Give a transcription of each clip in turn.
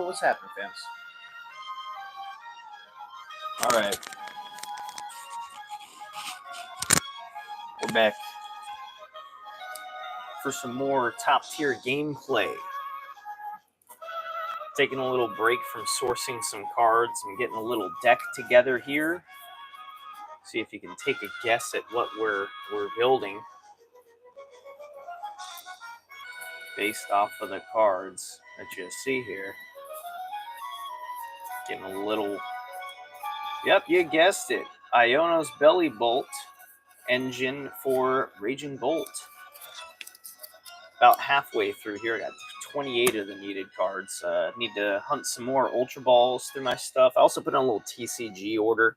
what's happening, fams? All right. We're back for some more top-tier gameplay. Taking a little break from sourcing some cards and getting a little deck together here. See if you can take a guess at what we're building based off of the cards that you see here. Getting a little... Yep, you guessed it. Iono's Belly Bolt engine for Raging Bolt. About halfway through here. I got 28 of the needed cards. Need to hunt some more Ultra Balls through my stuff. I also put in a little TCG order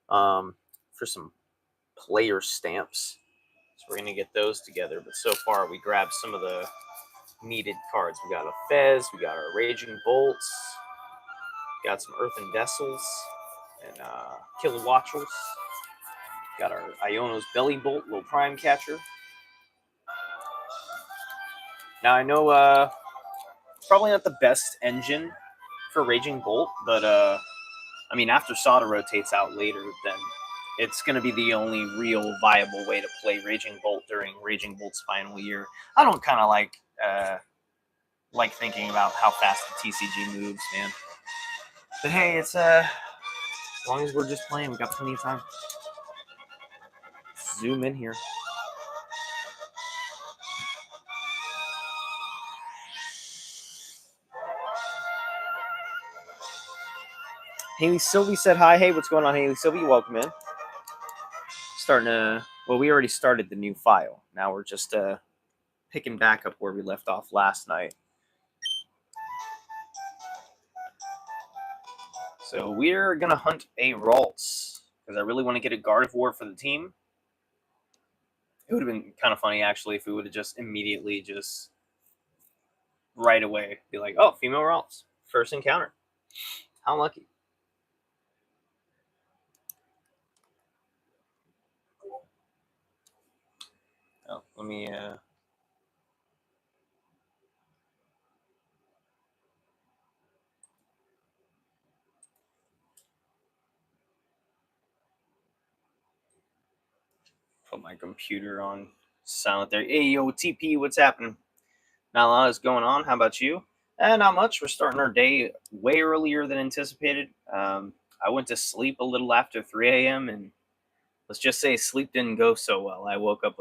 for some player stamps. So we're going to get those together. But so far, we grabbed some of the needed cards. We got a Fez. We got our Raging Bolts. Got some Earthen Vessels and Kilowattrels. Got our Iono's Belly Bolt, little Prime Catcher. Now, I know probably not the best engine for Raging Bolt, but, I mean, after Sada rotates out later, then it's going to be the only real viable way to play Raging Bolt during Raging Bolt's final year. I don't kind of like thinking about how fast the TCG moves, man. But hey, it's as long as we're just playing, we got plenty of time. Zoom in here. Haley Sylvie said hi. Hey, what's going on, Haley Sylvie? Welcome in. Starting to... Well, we already started the new file. Now we're just picking back up where we left off last night. So we're going to hunt a Ralts, because I really want to get a Gardevoir for the team. It would have been kind of funny, actually, if we would have just immediately just right away be like, oh, female Ralts. First encounter. How lucky. Oh, let me... put my computer on silent there. Hey, yo, TP, what's happening? Not a lot is going on. How about you? Not much. We're starting our day way earlier than anticipated. I went to sleep a little after 3 a.m. and let's just say sleep didn't go so well. I woke up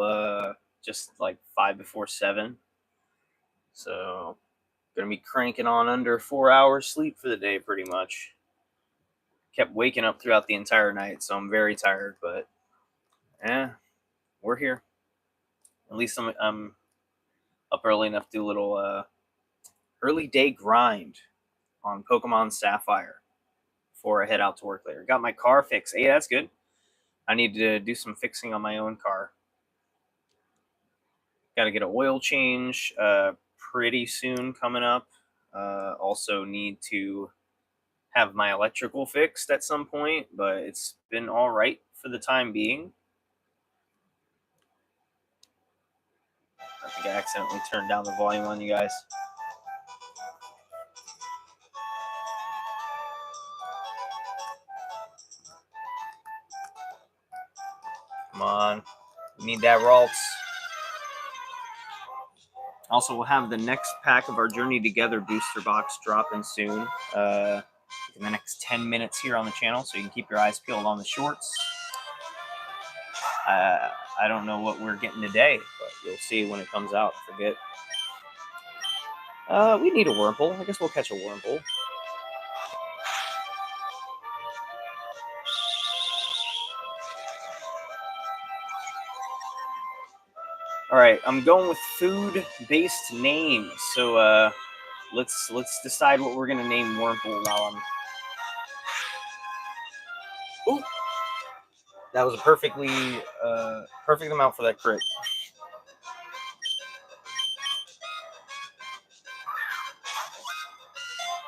just like 5 before 7. So, going to be cranking on under 4 hours sleep for the day pretty much. Kept waking up throughout the entire night, so I'm very tired, but we're here. At least I'm up early enough to do a little early day grind on Pokemon Sapphire before I head out to work later. Got my car fixed. Hey, that's good. I need to do some fixing on my own car. Got to get an oil change pretty soon coming up. Also need to have my electrical fixed at some point, but it's been all right for the time being. I think I accidentally turned down the volume on you guys. Come on. We need that Ralts. Also, we'll have the next pack of our Journey Together booster box dropping soon in the next 10 minutes here on the channel, so you can keep your eyes peeled on the shorts. I don't know what we're getting today, but you'll see when it comes out. Forget. We need a Wurmple. I guess we'll catch a Wurmple. All right, I'm going with food-based names. So let's decide what we're gonna name Wurmple while I'm. Ooh, that was a perfect amount for that crit.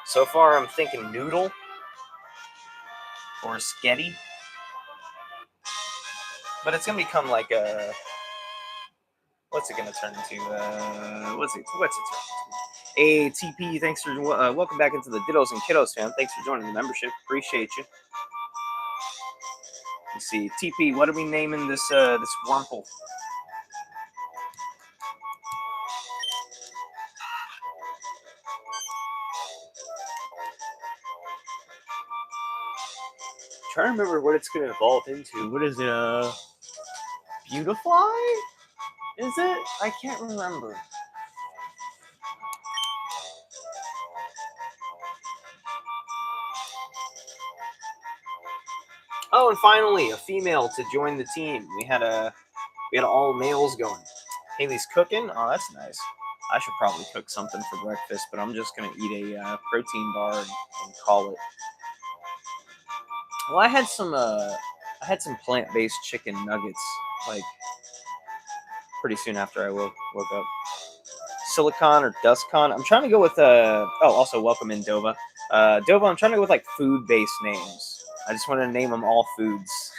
So far, I'm thinking Noodle or Sketty, but it's gonna become like a. What's it gonna turn into? What's it turn into? Hey, TP, thanks for welcome back into the Dittos and Kiddos, fam. Thanks for joining the membership. Appreciate you. Let's see, TP, what are we naming this this Wurmple? Trying to remember what it's going to evolve into. What is it? Beautifly? Is it? I can't remember. Oh, and finally, a female to join the team. We had all males going. Haley's cooking. Oh, that's nice. I should probably cook something for breakfast, but I'm just gonna eat a protein bar and call it. Well, I had some plant-based chicken nuggets like pretty soon after I woke up. Silicon or Dustcon. I'm trying to go with also welcome in Dova. Dova, I'm trying to go with like food-based names. I just want to name them all foods.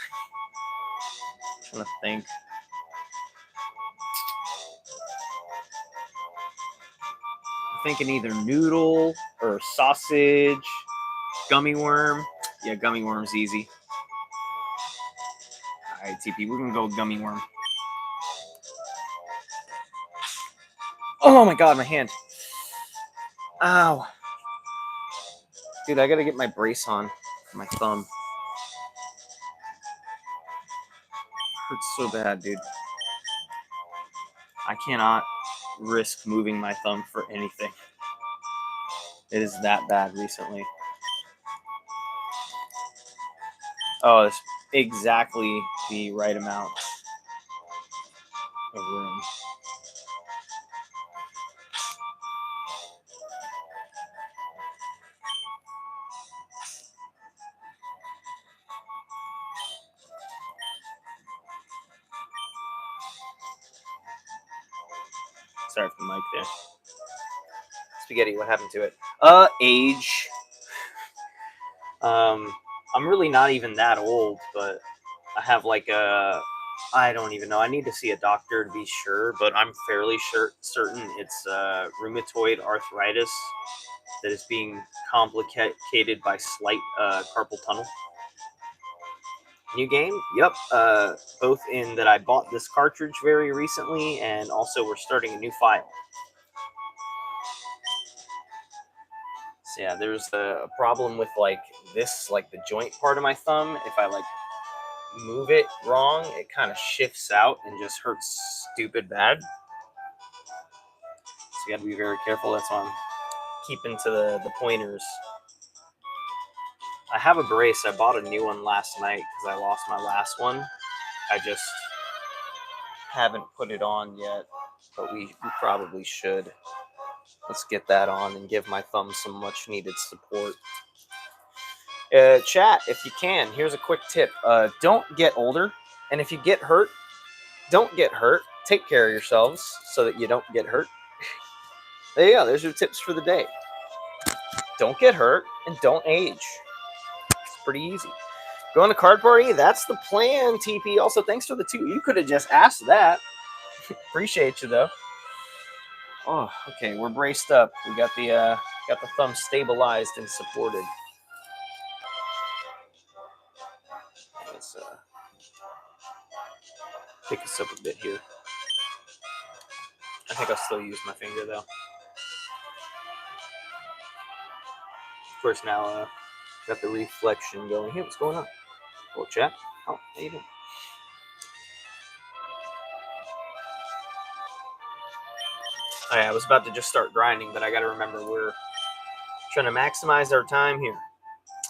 I'm trying to think. I'm thinking either noodle or sausage, gummy worm. Yeah, gummy worm's easy. All right, TP, we're gonna go with gummy worm. Oh my god, my hand. Ow. Dude, I gotta get my brace on for my thumb. Hurts so bad, dude. I cannot risk moving my thumb for anything. It is that bad recently. Oh, it's exactly the right amount of room. Sorry for the mic there. Spaghetti, what happened to it? Age. I'm really not even that old, but I have like I don't even know. I need to see a doctor to be sure, but I'm fairly certain it's rheumatoid arthritis that is being complicated by slight carpal tunnel. New game? Yep. Both in that I bought this cartridge very recently, and also we're starting a new file. So yeah, there's a problem with like this, like the joint part of my thumb. If I like move it wrong, it kind of shifts out and just hurts stupid bad. So you got to be very careful. That's why I'm keeping to the pointers. I have a brace. I bought a new one last night because I lost my last one. I just haven't put it on yet, but we probably should. Let's get that on and give my thumb some much needed support. Chat, if you can, here's a quick tip. Don't get older, and if you get hurt, don't get hurt. Take care of yourselves so that you don't get hurt. There you go. There's your tips for the day. Don't get hurt and don't age. It's pretty easy. Going to card party? That's the plan, TP. Also, thanks for the 2. You could have just asked that. Appreciate you, though. Oh, okay. We're braced up. We got the thumb stabilized and supported. Let's pick us up a bit here. I think I'll still use my finger, though. Of course, now got the reflection going. Hey, what's going on? Hello, chat. Oh, how you doing? Oh, yeah, I was about to just start grinding, but I got to remember we're trying to maximize our time here.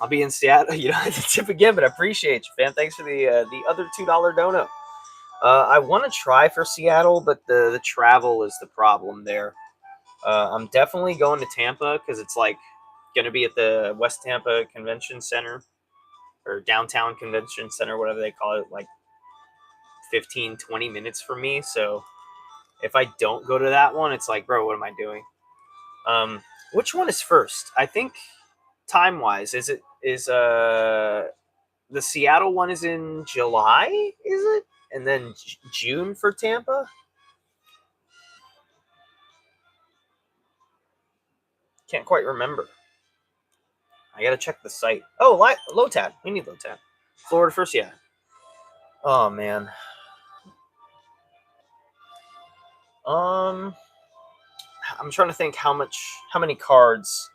I'll be in Seattle. You don't have to tip again, but I appreciate you, fam. Thanks for the other $2 dono. I want to try for Seattle, but the travel is the problem there. I'm definitely going to Tampa because it's like going to be at the West Tampa Convention Center or Downtown Convention Center, whatever they call it, like 15, 20 minutes from me. So if I don't go to that one, it's like, bro, what am I doing? Which one is first? I think time-wise, is the Seattle one is in July, is it? And then June for Tampa? Can't quite remember. I gotta check the site. Oh, Lotad. We need Lotad. Florida first, yeah. Oh man. Um, I'm trying to think how many cards.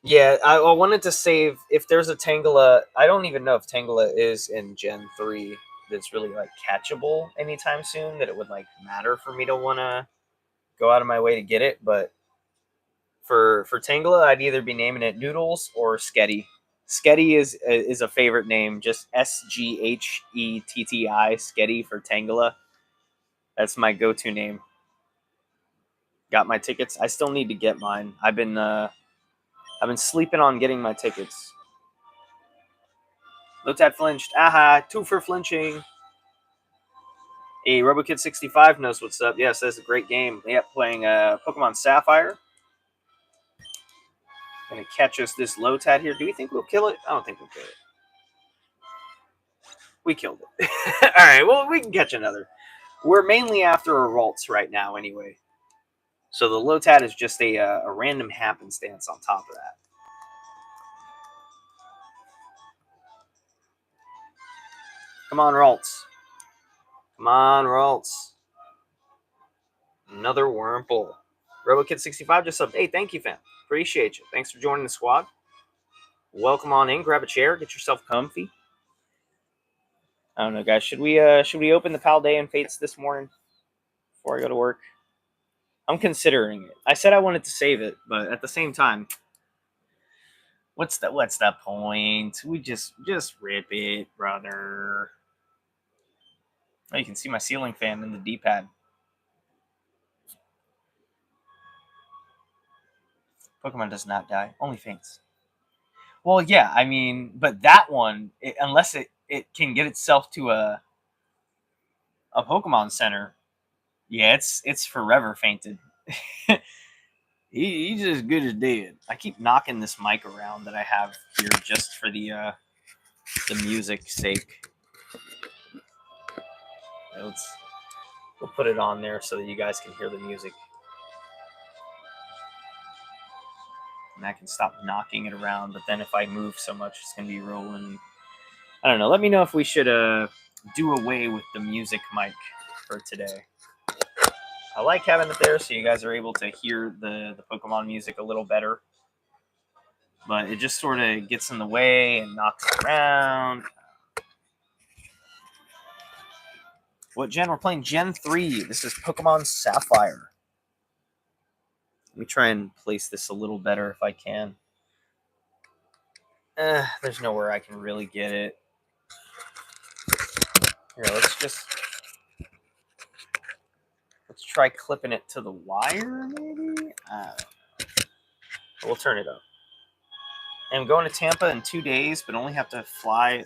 Yeah, I wanted to save if there's a Tangela. I don't even know if Tangela is in Gen 3 that's really like catchable anytime soon. That it would like matter for me to want to go out of my way to get it. But for Tangela, I'd either be naming it Noodles or Sketty. Sketty is a favorite name. Just Sghetti Sketty for Tangela. That's my go-to name. Got my tickets. I still need to get mine. I've been sleeping on getting my tickets. Lotad flinched. Aha, 2 for flinching. Hey, RoboKid65 knows what's up. Yes, that's a great game. Yep, playing Pokemon Sapphire. Gonna catch us this Lotad here. Do we think we'll kill it? I don't think we'll kill it. We killed it. All right, well, we can catch another. We're mainly after a Ralts right now anyway. So the Lotad is just a random happenstance on top of that. Come on, Ralts. Come on, Ralts. Another Wurmple. RoboKid65 just subbed. Hey, thank you, fam. Appreciate you. Thanks for joining the squad. Welcome on in. Grab a chair. Get yourself comfy. I don't know, guys. Should we open the Paldean Fates this morning before I go to work? I'm considering it. I said I wanted to save it, but at the same time, what's the point? We just rip it, brother. Oh, you can see my ceiling fan in the D-pad. Pokemon does not die, only faints. Well, yeah, I mean, but that one, unless it can get itself to a Pokemon Center, yeah, it's forever fainted. He's as good as dead. I keep knocking this mic around that I have here just for the music's sake. We'll put it on there so that you guys can hear the music. And I can stop knocking it around, but then if I move so much, it's going to be rolling. I don't know. Let me know if we should do away with the music mic for today. I like having it there so you guys are able to hear the Pokemon music a little better. But it just sort of gets in the way and knocks it around. What gen? We're playing Gen 3. This is Pokemon Sapphire. Let me try and place this a little better if I can. There's nowhere I can really get it. Here, let's try clipping it to the wire, maybe? We'll turn it up. I'm going to Tampa in 2 days, but only have to fly.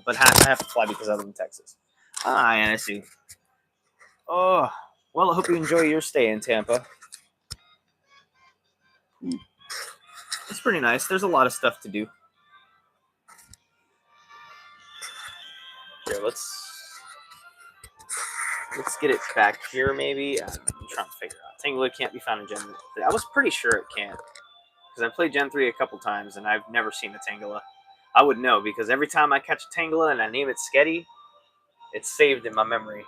But I have to fly because I live in Texas. And I see. Oh, well, I hope you enjoy your stay in Tampa. It's pretty nice. There's a lot of stuff to do. Here, let's get it back here, maybe. I'm trying to figure out. Tangela can't be found in Gen 3. I was pretty sure it can't. Because I played Gen 3 a couple times, and I've never seen a Tangela. I would know, because every time I catch a Tangela and I name it Sketty, it's saved in my memory.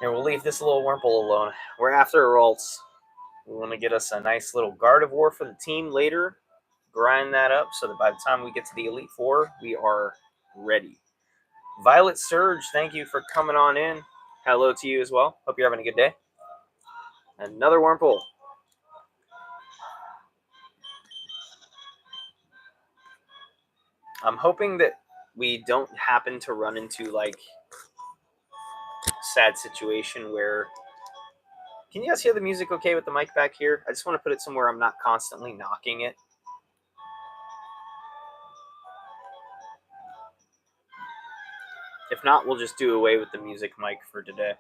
Here, we'll leave this little Wurmple alone. We're after Ralts. We want to get us a nice little Gardevoir for the team later. Grind that up so that by the time we get to the Elite Four, we are ready. Violet Surge, thank you for coming on in. Hello to you as well. Hope you're having a good day. Another Wurmple. I'm hoping that we don't happen to run into like sad situation where. Can you guys hear the music okay with the mic back here? I just want to put it somewhere I'm not constantly knocking it. If not, we'll just do away with the music mic for today.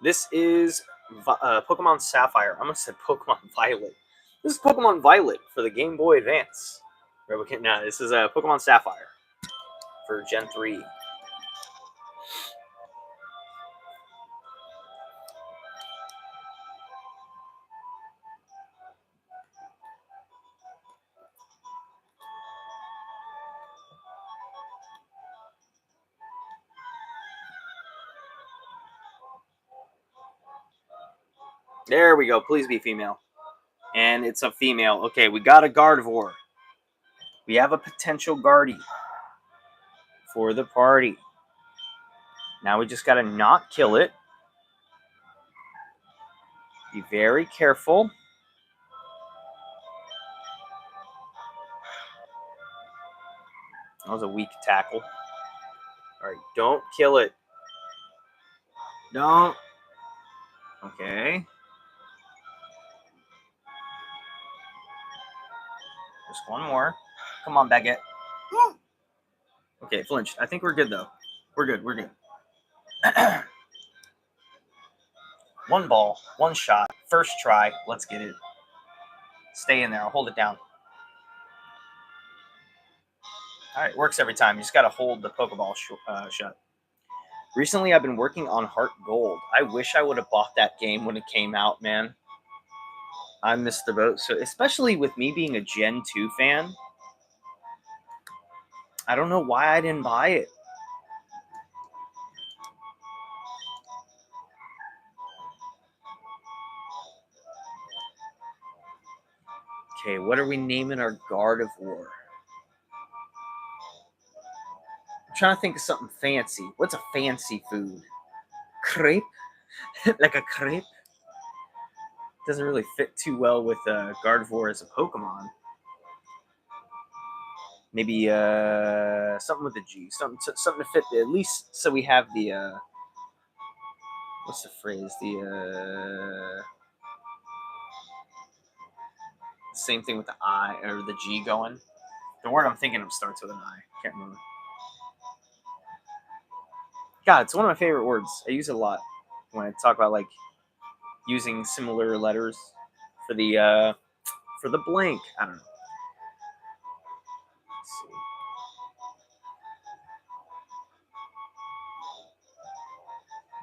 This is Pokemon Sapphire. I almost said Pokemon Violet. This is Pokemon Violet for the Game Boy Advance. No, this is a Pokemon Sapphire for Gen 3. There we go. Please be female. And it's a female. Okay, we got a Gardevoir. We have a potential Guardy for the party. Now we just got to not kill it. Be very careful. That was a weak tackle. All right, don't kill it. Don't. Okay. Just one more. Come on, Baguette. Okay, flinched. I think we're good, though. We're good. We're good. One ball, one shot, first try. Let's get it. Stay in there. I'll hold it down. All right, works every time. You just got to hold the Pokeball shut. Recently, I've been working on Heart Gold. I wish I would have bought that game when it came out, man. I missed the boat. So, especially with me being a Gen 2 fan, I don't know why I didn't buy it. Okay, what are we naming our Gardevoir? I'm trying to think of something fancy. What's a fancy food? Crepe? Like a crepe? Doesn't really fit too well with Gardevoir as a Pokemon. Maybe something with a G. Something to fit at least so we have the what's the phrase? The same thing with the I or the G going. The word I'm thinking of starts with an I. Can't remember. God, it's one of my favorite words. I use it a lot when I talk about like using similar letters for the blank. I don't know. Let's see.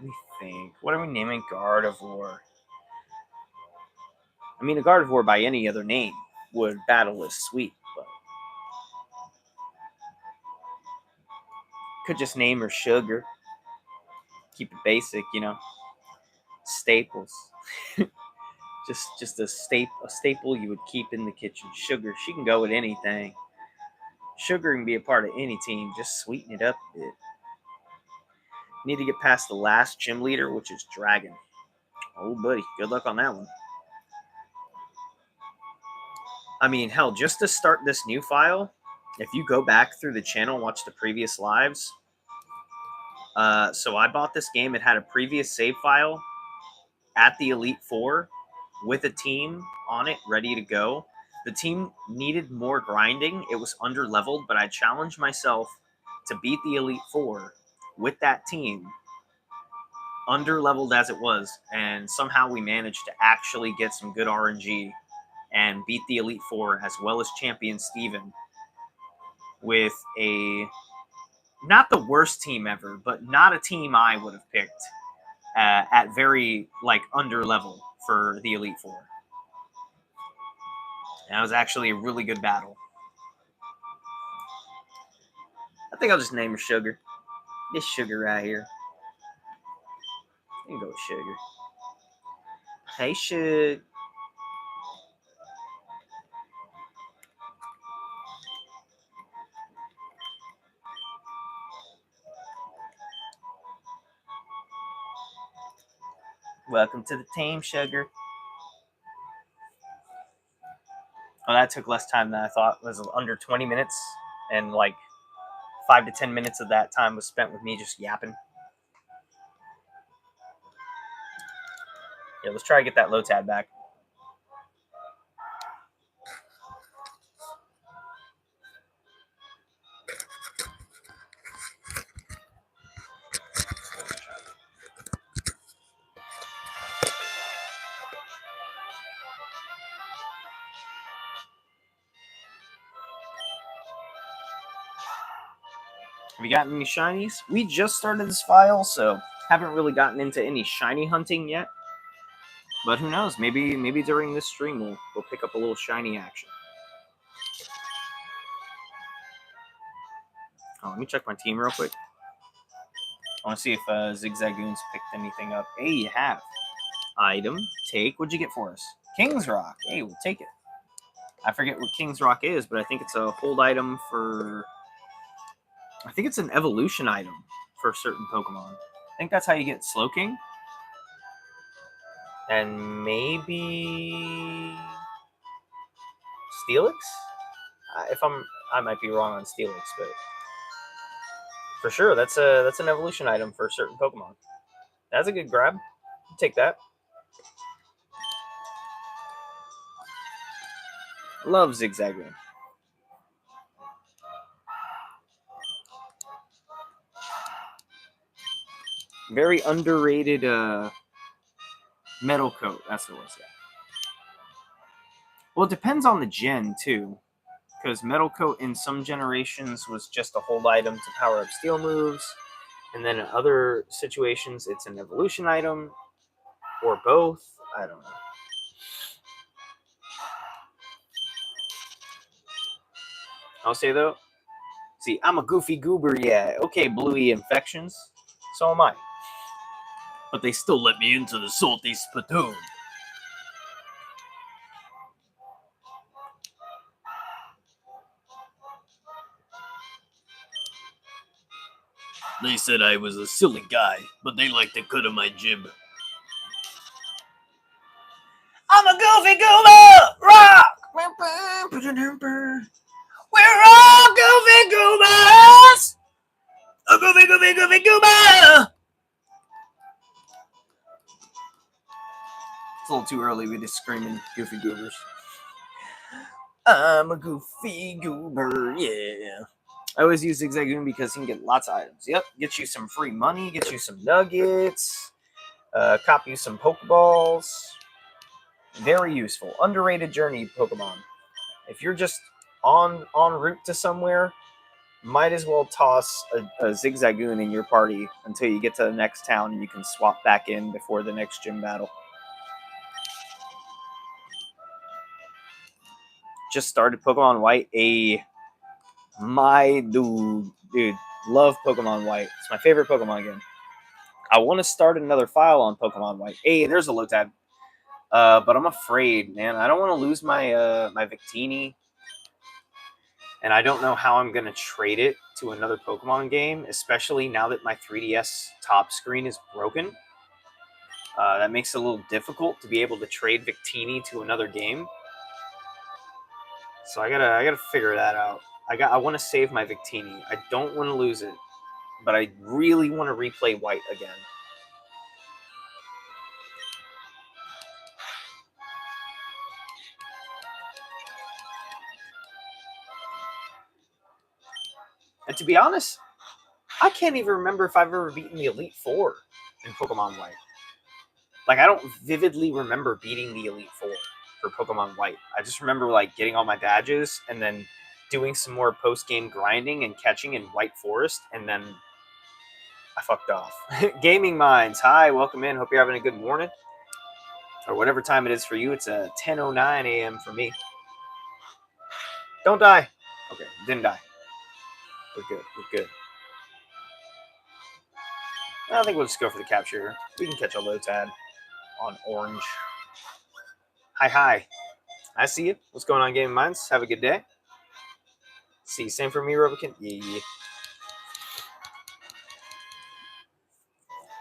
Let me think. What are we naming Gardevoir? I mean, a Gardevoir by any other name would battle as sweet, but could just name her Sugar. Keep it basic, you know. Staples. just a staple you would keep in the kitchen. Sugar. She can go with anything. Sugar can be a part of any team. Just sweeten it up a bit. Need to get past the last gym leader, which is Dragon. Oh, buddy. Good luck on that one. I mean, hell, just to start this new file, if you go back through the channel and watch the previous lives, so I bought this game. It had a previous save file at the Elite Four with a team on it ready to go. The team needed more grinding. It was under leveled, but I challenged myself to beat the Elite Four with that team, under leveled as it was, and somehow we managed to actually get some good RNG and beat the Elite Four as well as Champion Steven with a not the worst team ever, but not a team I would have picked at very like under level for the Elite Four. And it was actually a really good battle. I think I'll just name her Sugar. This Sugar right here. You can go with Sugar. Hey, Sugar. Welcome to the team, Sugar. Oh, that took less time than I thought. It was under 20 minutes, and like 5 to 10 minutes of that time was spent with me just yapping. Yeah, let's try to get that Lotad back. Have you gotten any shinies? We just started this file, so haven't really gotten into any shiny hunting yet. But who knows? Maybe during this stream we'll pick up a little shiny action. Oh, let me check my team real quick. I want to see if Zigzagoon's picked anything up. Hey, you have. Item, take. What'd you get for us? King's Rock. Hey, we'll take it. I forget what King's Rock is, but I think it's a hold item for... I think it's an evolution item for certain Pokemon. I think that's how you get Slowking. And maybe... Steelix? I might be wrong on Steelix, but... For sure, that's an evolution item for a certain Pokemon. That's a good grab. Take that. Love Zigzagoon. Very underrated metal coat. That's what it was. Yeah. Well, it depends on the gen too, because metal coat in some generations was just a hold item to power up steel moves, and then in other situations it's an evolution item, or both. I don't know. I'll say though, see, I'm a goofy goober, yeah. Okay, Bluey infections, so am I. But they still let me into the salty spittoon. They said I was a silly guy, but they liked the cut of my jib. I'm a goofy goober! Rock! We're all goofy goobers! A goofy goober! It's a little too early. We're just screaming goofy goobers. I'm a goofy goober, yeah. I always use Zigzagoon because he can get lots of items. Yep, get you some free money, get you some nuggets, cop you some Pokeballs. Very useful. Underrated journey Pokemon. If you're just en route to somewhere, might as well toss a Zigzagoon in your party until you get to the next town and you can swap back in before the next gym battle. Just started Pokemon White. My dude, love Pokemon White. It's my favorite Pokemon game. I want to start another file on Pokemon White. Hey, there's a Lotad. But I'm afraid, man. I don't want to lose my my Victini. And I don't know how I'm going to trade it to another Pokemon game, especially now that my 3DS top screen is broken. That makes it a little difficult to be able to trade Victini to another game. So I gotta figure that out. I want to save my Victini. I don't want to lose it, but I really want to replay White again. And to be honest, I can't even remember if I've ever beaten the Elite Four in Pokemon White. Like, I don't vividly remember beating the Elite Four for Pokemon White. I just remember, like, getting all my badges and then doing some more post-game grinding and catching in White Forest, and then I fucked off. Gaming Minds, hi, welcome in. Hope you're having a good morning. Or whatever time it is for you. It's 10:09 a.m. for me. Don't die. Okay, didn't die. We're good. We're good. I think we'll just go for the capture. We can catch a Lotad on orange. Hi. I see you. What's going on, Gaming Minds? Have a good day. See, same for me, Robokin. Yeah.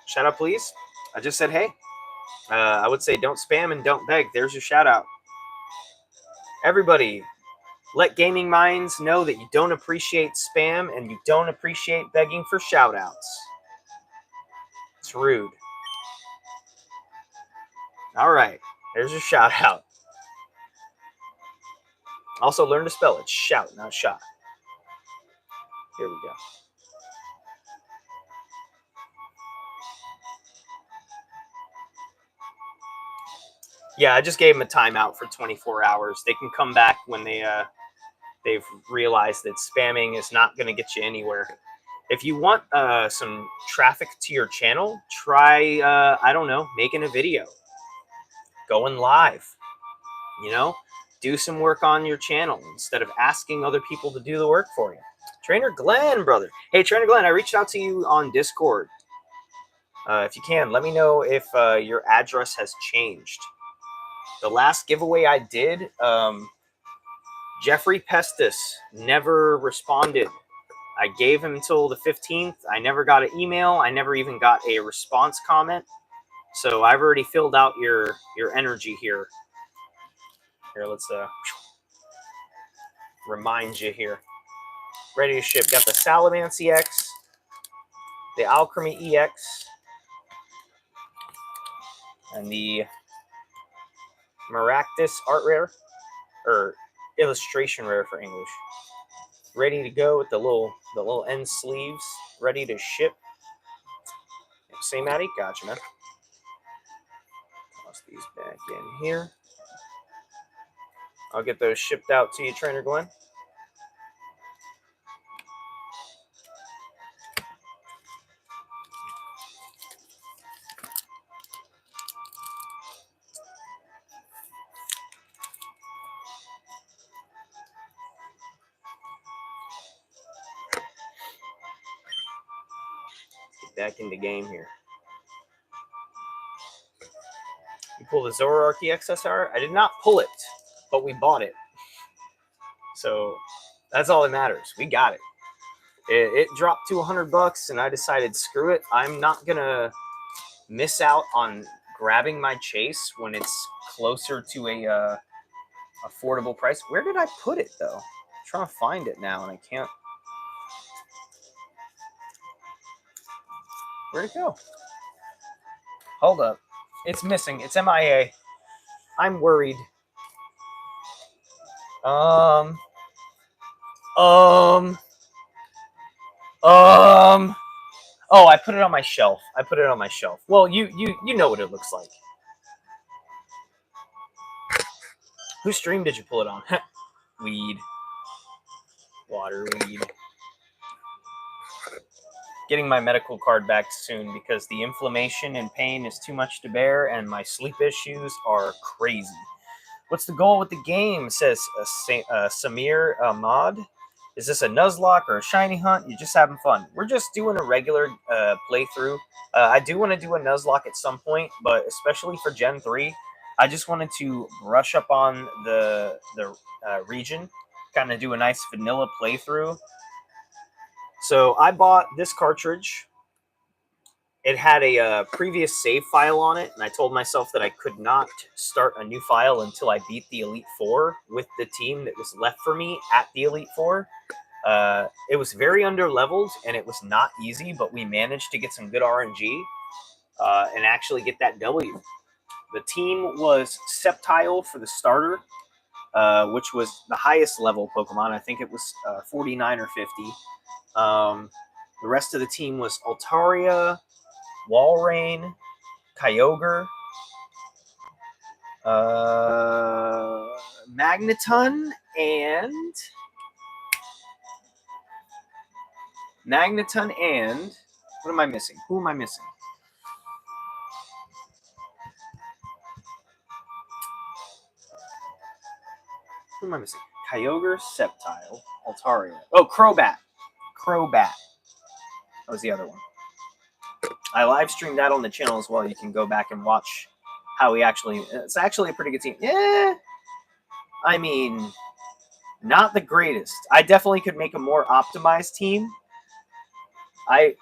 Shout out, please. I just said hey. I would say don't spam and don't beg. There's your shout out. Everybody, let Gaming Minds know that you don't appreciate spam and you don't appreciate begging for shout outs. It's rude. All right. There's your shout out. Also, learn to spell it. Shout, not shot. Here we go. Yeah, I just gave them a timeout for 24 hours. They can come back when they've realized that spamming is not going to get you anywhere. If you want some traffic to your channel, try, I don't know, making a video, going live, you know, do some work on your channel instead of asking other people to do the work for you. Trainer Glenn, brother. Hey, Trainer Glenn, I reached out to you on Discord. If you can, let me know if your address has changed. The last giveaway I did, Jeffrey Pestis never responded. I gave him until the 15th. I never got an email. I never even got a response comment. So I've already filled out your energy here. Here, let's remind you here. Ready to ship. Got the Salamence EX, the Alchemy EX, and the Maractus Art Rare, or Illustration Rare for English. Ready to go with the little end sleeves, ready to ship. Same Maddie? Gotcha, man. Toss these back in here. I'll get those shipped out to you, Trainer Glenn. Get back in the game here. You pull the Zoroark EXSR? I did not pull it, but we bought it. So that's all that matters. We got it. It dropped to $100, and I decided, screw it. I'm not gonna miss out on grabbing my chase when it's closer to a affordable price. Where did I put it though? I'm trying to find it now, and I can't. Where'd it go? Hold up. It's missing. It's MIA. I'm worried. Oh, I put it on my shelf. Well, you know what it looks like. Whose stream did you pull it on? Weed. Water weed. Getting my medical card back soon because the inflammation and pain is too much to bear and my sleep issues are crazy. What's the goal with the game? Says Samir Ahmad. Is this a Nuzlocke or a shiny hunt? You're just having fun. We're just doing a regular playthrough. I do want to do a Nuzlocke at some point, but especially for Gen 3, I just wanted to brush up on the region, kind of do a nice vanilla playthrough. So I bought this cartridge. It had a previous save file on it, and I told myself that I could not start a new file until I beat the Elite Four with the team that was left for me at the Elite Four. It was very under-leveled, and it was not easy, but we managed to get some good RNG and actually get that W. The team was Sceptile for the starter, which was the highest level Pokemon. I think it was 49 or 50. The rest of the team was Altaria, Walrein, Kyogre, Magneton, and what am I missing? Who am I missing? Kyogre, Sceptile, Altaria. Oh, Crobat. That was the other one. I live streamed that on the channel as well. You can go back and watch how we actually. It's actually a pretty good team. Yeah, I mean, not the greatest. I definitely could make a more optimized team. I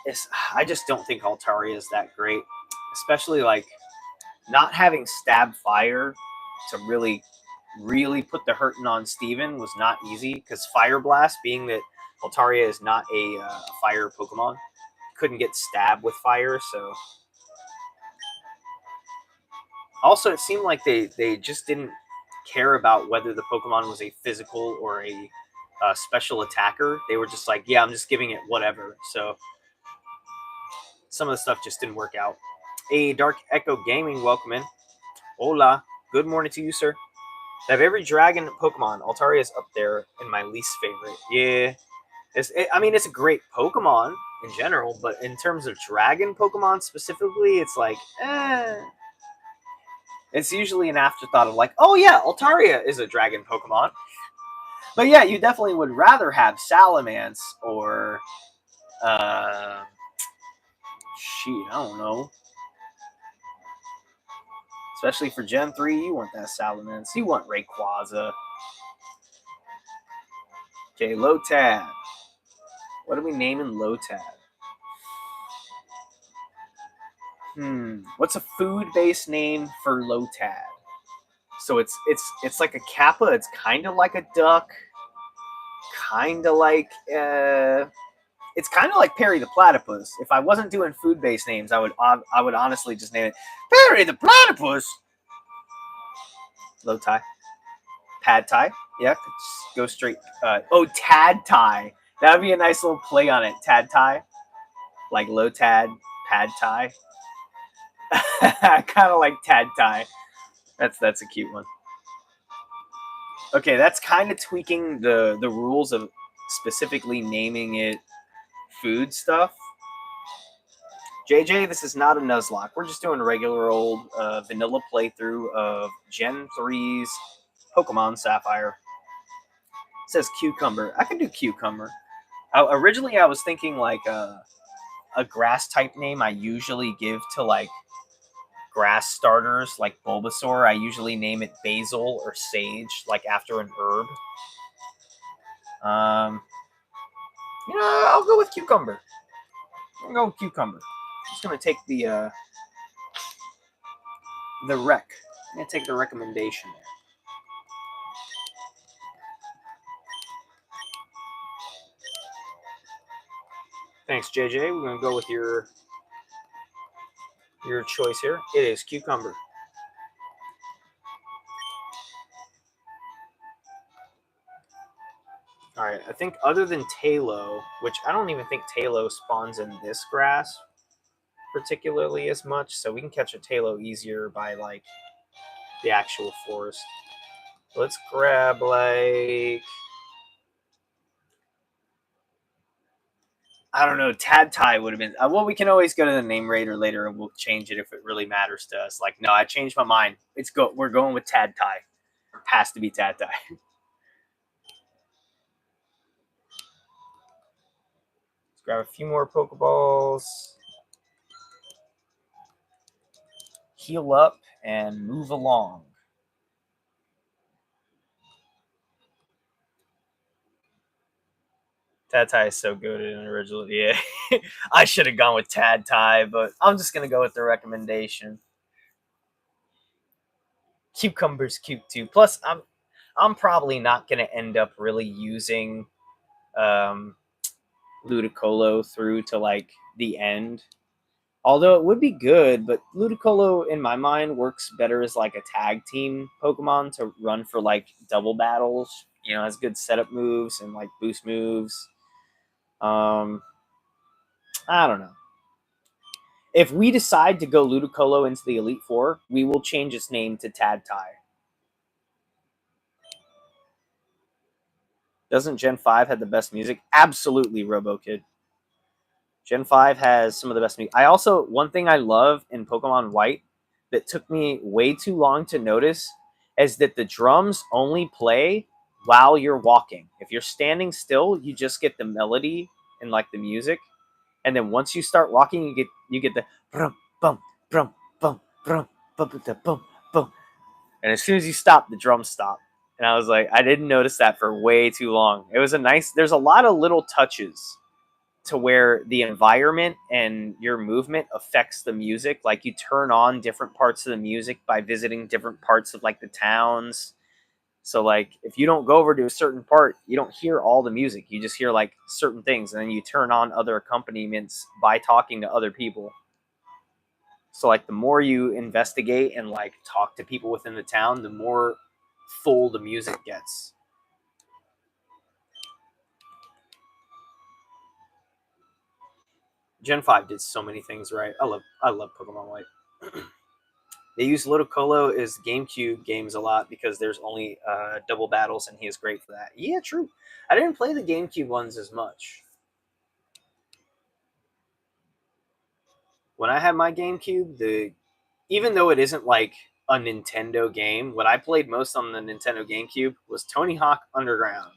just don't think Altaria is that great, especially like not having Stab Fire to really put the hurting on Steven was not easy because Fire Blast, being that Altaria is not a fire Pokemon, couldn't get stabbed with fire. So also it seemed like they just didn't care about whether the Pokemon was a physical or a special attacker. They were just like, yeah, I'm just giving it whatever. So some of the stuff just didn't work out. A Dark Echo Gaming, welcome in. Hola, good morning to you, sir. Out of every dragon Pokemon, Altaria is up there in my least favorite. Yeah, I mean, it's a great Pokemon in general, but in terms of dragon Pokemon specifically, it's like, it's usually an afterthought of like, oh yeah, Altaria is a dragon Pokemon. But yeah, you definitely would rather have Salamence or, uh, I don't know. Especially for Gen 3, you want that Salamence. You want Rayquaza. Okay, Lotad. What are we naming Lotad? What's a food-based name for Lotad? So it's like a kappa. It's kind of like a duck. Kind of like it's kind of like Perry the Platypus. If I wasn't doing food-based names, I would honestly just name it Perry the Platypus. Low tie, pad tie. Yeah, just go straight. Tad tie. That would be a nice little play on it. Tad tie, like low tad, pad tie. I kind of like tad tie. That's a cute one. Okay, that's kind of tweaking the rules of specifically naming it food stuff. JJ, this is not a Nuzlocke. We're just doing a regular old vanilla playthrough of Gen 3's Pokemon Sapphire. It says cucumber. I can do cucumber. Originally, I was thinking like a grass type name I usually give to like grass starters like Bulbasaur. I usually name it basil or sage, like after an herb. I'll go with cucumber. I'm gonna go with cucumber. I'm just gonna take the rec. I'm gonna take the recommendation there. Thanks, JJ. We're gonna go with your choice here. It is cucumber. All right. I think other than Talo, which I don't even think Talo spawns in this grass particularly as much, so we can catch a Talo easier by like the actual forest. Let's grab like, I don't know, Tad Tai would have been. Well, we can always go to the name raider later and we'll change it if it really matters to us. Like, no, I changed my mind. We're going with Tad Tai. Has to be Tad Tai. Let's grab a few more Pokeballs. Heal up and move along. Tad Tai is so good in an original. Yeah, I should have gone with Tad Tai, but I'm just gonna go with the recommendation. Cucumber's cute too. Plus, I'm probably not gonna end up really using Ludicolo through to like the end. Although it would be good, but Ludicolo in my mind works better as like a tag team Pokemon to run for like double battles. Has good setup moves and like boost moves. I don't know. If we decide to go Ludicolo into the Elite Four, we will change its name to Tad Tai. Doesn't Gen 5 have the best music? Absolutely, RoboKid. Gen 5 has some of the best music. One thing I love in Pokemon White that took me way too long to notice is that the drums only play while you're walking. If you're standing still, you just get the melody and like the music. And then once you start walking, you get the brum bum brum bum brum bum bum bum. And as soon as you stop, the drums stop. And I was like, I didn't notice that for way too long. It was there's a lot of little touches to where the environment and your movement affects the music. Like you turn on different parts of the music by visiting different parts of like the towns. So like if you don't go over to a certain part, you don't hear all the music. You just hear like certain things, and then you turn on other accompaniments by talking to other people. So like the more you investigate and like talk to people within the town, the more full the music gets. Gen 5 did so many things right. I love Pokemon White. They use Ludicolo as GameCube games a lot because there's only double battles, and he is great for that. Yeah, true. I didn't play the GameCube ones as much. When I had my GameCube, even though it isn't like a Nintendo game, what I played most on the Nintendo GameCube was Tony Hawk Underground.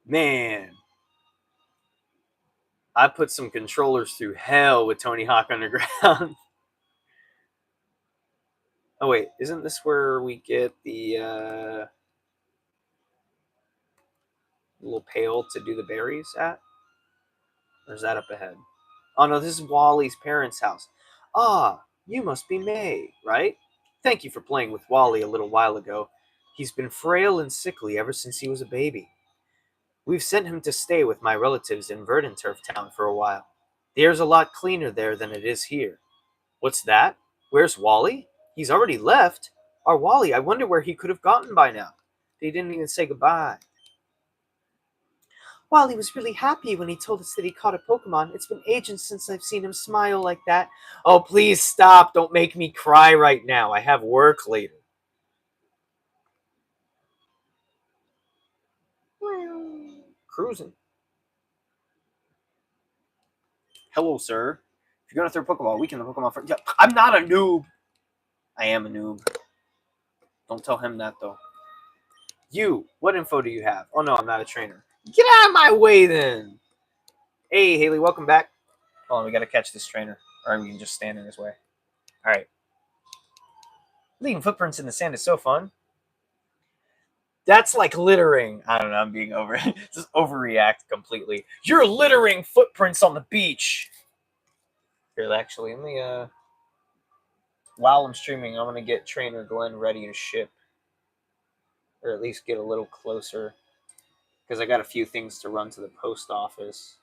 Man, I put some controllers through hell with Tony Hawk Underground. Oh wait, isn't this where we get the little pail to do the berries at? Or is that up ahead? Oh no, this is Wally's parents' house. Ah, you must be May, right? Thank you for playing with Wally a little while ago. He's been frail and sickly ever since he was a baby. We've sent him to stay with my relatives in Verdanturf Town for a while. The air's a lot cleaner there than it is here. What's that? Where's Wally? He's already left? Our Wally, I wonder where he could have gotten by now. He didn't even say goodbye. Wally was really happy when he told us that he caught a Pokemon. It's been ages since I've seen him smile like that. Oh, please stop. Don't make me cry right now. I have work later. Cruising. Hello, sir. If you're going to throw Pokeball, weaken the Pokemon for... Yeah, I'm not a noob. I am a noob. Don't tell him that, though. You, what info do you have? Oh, no, I'm not a trainer. Get out of my way, then. Hey, Haley, welcome back. Hold on, we got to catch this trainer. Or we can just stand in his way. All right. Leaving footprints in the sand is so fun. That's like littering. I don't know, I'm being over... just overreact completely. You're littering footprints on the beach. Here, actually, let me, while I'm streaming, I'm going to get Trainer Glenn ready to ship. Or at least get a little closer. Because I got a few things to run to the post office.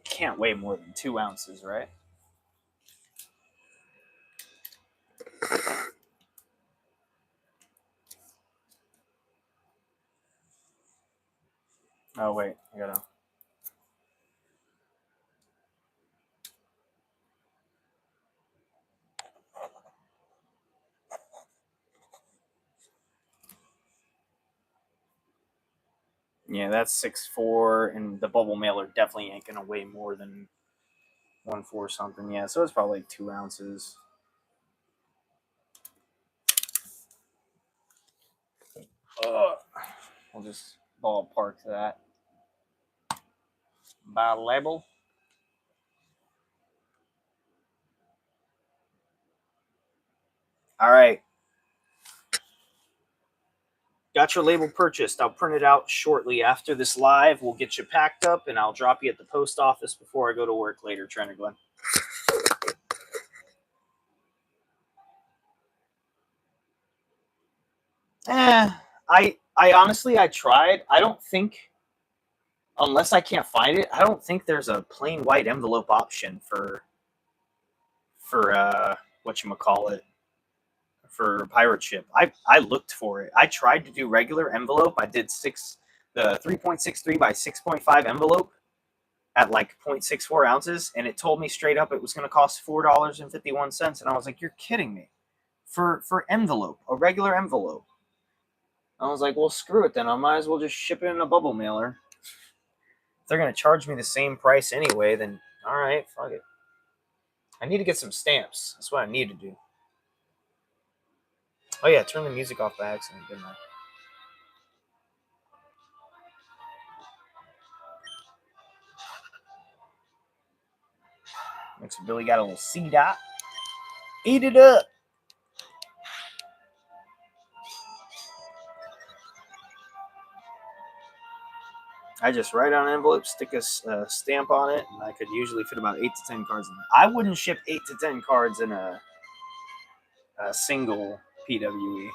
Can't weigh more than 2 ounces, right? Oh, wait. I gotta... Yeah, that's 6'4", and the bubble mailer definitely ain't gonna weigh more than 1.4 something. Yeah, so it's probably like 2 ounces. We'll just ballpark that. By label. All right. Got your label purchased. I'll print it out shortly after this live. We'll get you packed up, and I'll drop you at the post office before I go to work later, Trainer Glenn. I honestly, I tried. I don't think, unless I can't find it, I don't think there's a plain white envelope option for whatchamacallit, for pirate ship. I looked for it. I tried to do regular envelope. I did the 3.63 by 6.5 envelope at like 0.64 ounces, and it told me straight up it was going to cost $4.51, and I was like, you're kidding me. For envelope, a regular envelope. I was like, well, screw it then. I might as well just ship it in a bubble mailer. If they're going to charge me the same price anyway, then all right, fuck it. I need to get some stamps. That's what I need to do. Oh yeah, turn the music off by accident, didn't I? Looks like Billy got a little C dot. Eat it up. I just write on an envelope, stick a stamp on it, and I could usually fit about 8 to 10 cards in there. I wouldn't ship 8 to 10 cards in a single PWE.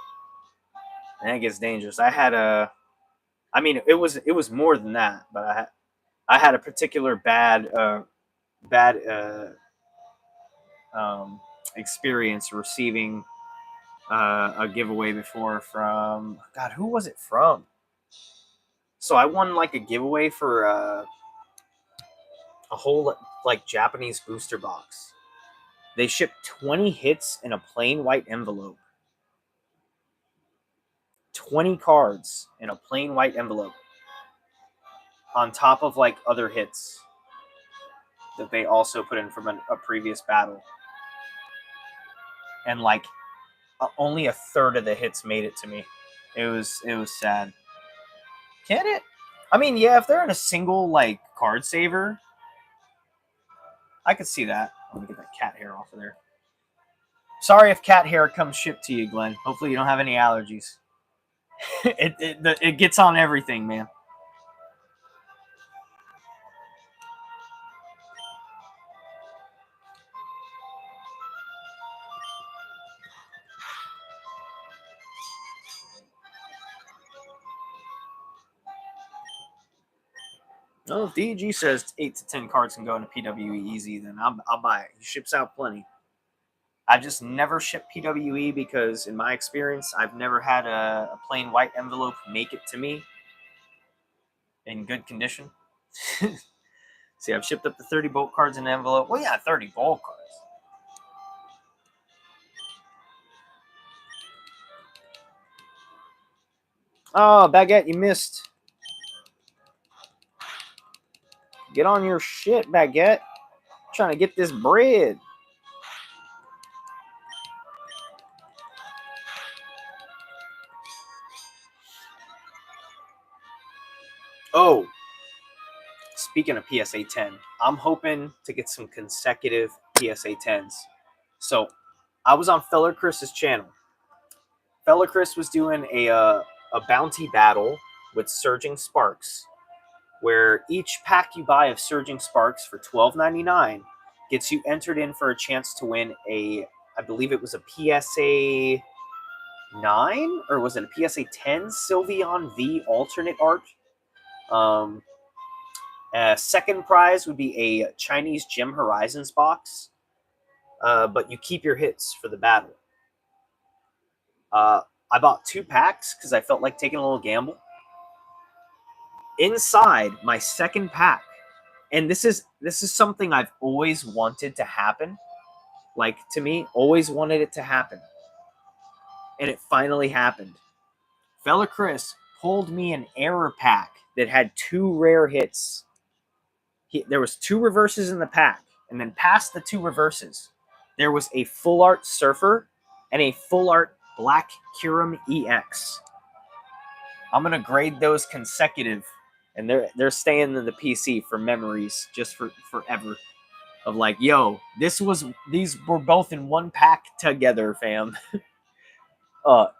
And that gets dangerous. I had I mean, it was more than that, but I had a particular bad experience receiving a giveaway before from God. Who was it from? So I won like a giveaway for a whole like Japanese booster box. They shipped 20 hits in a plain white envelope. 20 cards in a plain white envelope on top of like other hits that they also put in from a previous battle. And like only a third of the hits made it to me. It was sad. Can it? I mean, yeah, if they're in a single like card saver, I could see that. Let me get that cat hair off of there. Sorry if cat hair comes shipped to you, Glenn. Hopefully you don't have any allergies. It gets on everything, man. No, if DG says 8 to 10 cards can go into PWE easy, then I'll buy it. He ships out plenty. I just never ship PWE because, in my experience, I've never had a plain white envelope make it to me in good condition. See, I've shipped up to 30 bulk cards in an envelope. Well, yeah, 30 bulk cards. Oh, Baguette, you missed. Get on your shit, Baguette. I'm trying to get this bread. Oh, speaking of PSA 10, I'm hoping to get some consecutive PSA 10s. So, I was on Feller Chris's channel. Feller Chris was doing a bounty battle with Surging Sparks, where each pack you buy of Surging Sparks for $12.99 gets you entered in for a chance to win I believe it was a PSA 9 or was it a PSA 10 Sylveon V alternate art. Second prize would be a Chinese Gem Horizons box, but you keep your hits for the battle. I bought 2 packs because I felt like taking a little gamble. Inside my second pack, and this is something I've always wanted to happen. Like, to me, always wanted it to happen. And it finally happened. Fella Chris pulled me an error pack that had 2 rare hits. There was 2 reverses in the pack, and then past the 2 reverses, there was a full art Surfer and a full art Black Kyurem EX. I'm gonna grade those consecutive, and they're staying in the PC for memories, just for forever. Of like, yo, these were both in one pack together, fam.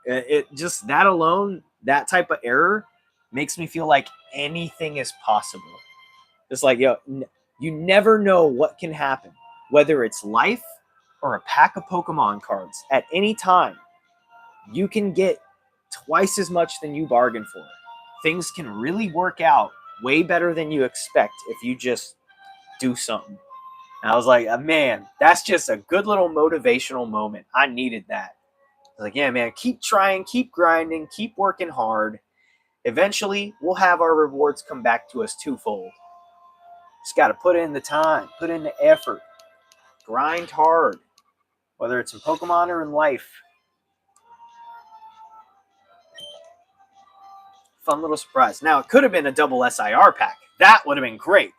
It just, that alone, that type of error makes me feel like anything is possible. It's like, yo, you never know what can happen, whether it's life or a pack of Pokemon cards. At any time, you can get twice as much than you bargained for. Things can really work out way better than you expect if you just do something. And I was like, man, that's just a good little motivational moment. I needed that. I was like, yeah, man, keep trying, keep grinding, keep working hard. Eventually, we'll have our rewards come back to us twofold. Just got to put in the time, put in the effort, grind hard, whether it's in Pokemon or in life. Fun little surprise. Now, it could have been a double SIR pack. That would have been great.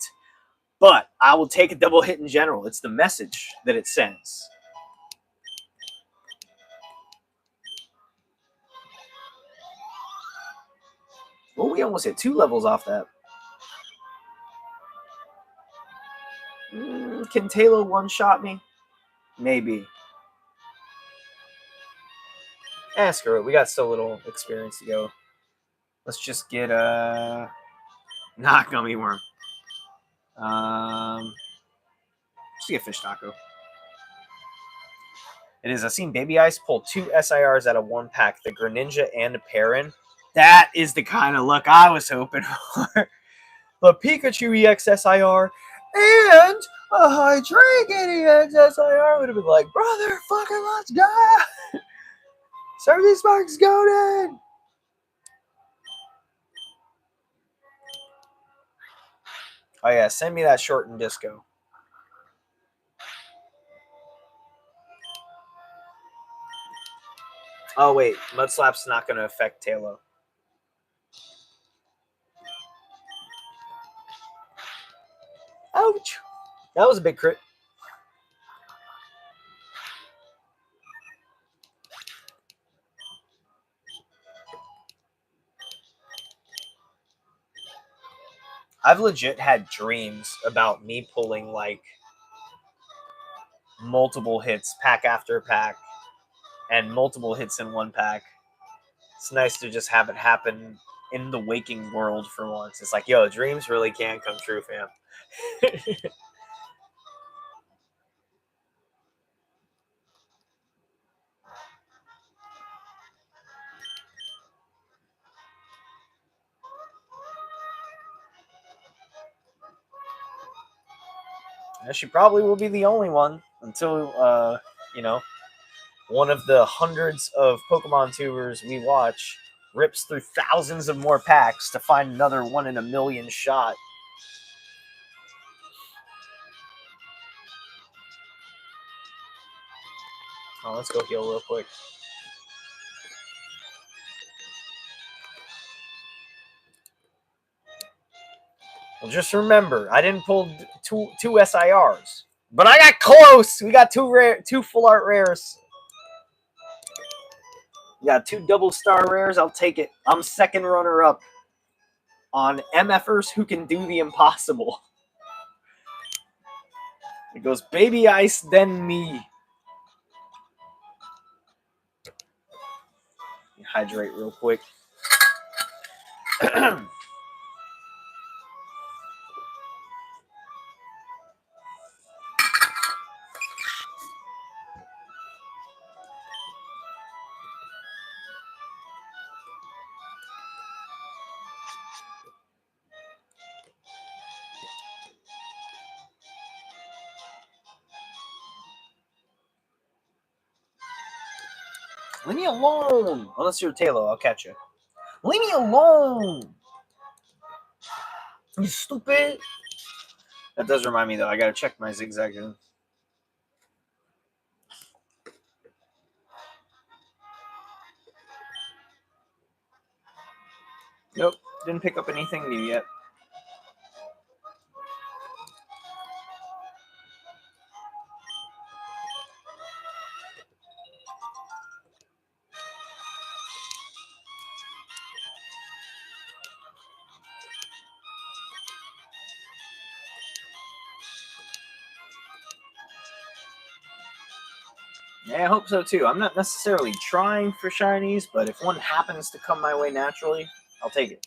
But I will take a double hit in general. It's the message that it sends. Well, we almost hit 2 levels off that. Can Taylor one-shot me? Maybe. Screw it. We got so little experience to go. Let's just get Not gummy worm. Let's get fish taco. It is. I've seen Baby Ice pull 2 SIRs out of 1 pack, the Greninja and a Perrin. That is the kind of luck I was hoping for. The Pikachu EX SIR and a Hydreigon EX SIR would have been like, brother, fucking let's go! Service Sparks golden! Oh yeah, send me that short and disco. Oh wait, Mud Slap's not going to affect Talo. Ouch! That was a big crit. I've legit had dreams about me pulling like multiple hits, pack after pack, and multiple hits in 1 pack. It's nice to just have it happen in the waking world for once. It's like, yo, dreams really can come true, fam. And she probably will be the only one until, one of the hundreds of Pokemon tubers we watch rips through thousands of more packs to find another 1 in a million shot. Oh, let's go heal real quick. Well, just remember, I didn't pull two SIRs, but I got close. We got 2 full art rares. We got 2 double star rares. I'll take it. I'm second runner up on MFers who can do the impossible. It goes Baby Ice, then me. Hydrate real quick. Leave me alone. Unless you're Talo, I'll catch you. Leave me alone. You stupid. That does remind me, though. I gotta check my zigzag. Nope. Didn't pick up anything new yet. Yeah, I hope so too. I'm not necessarily trying for shinies, but if one happens to come my way naturally, I'll take it.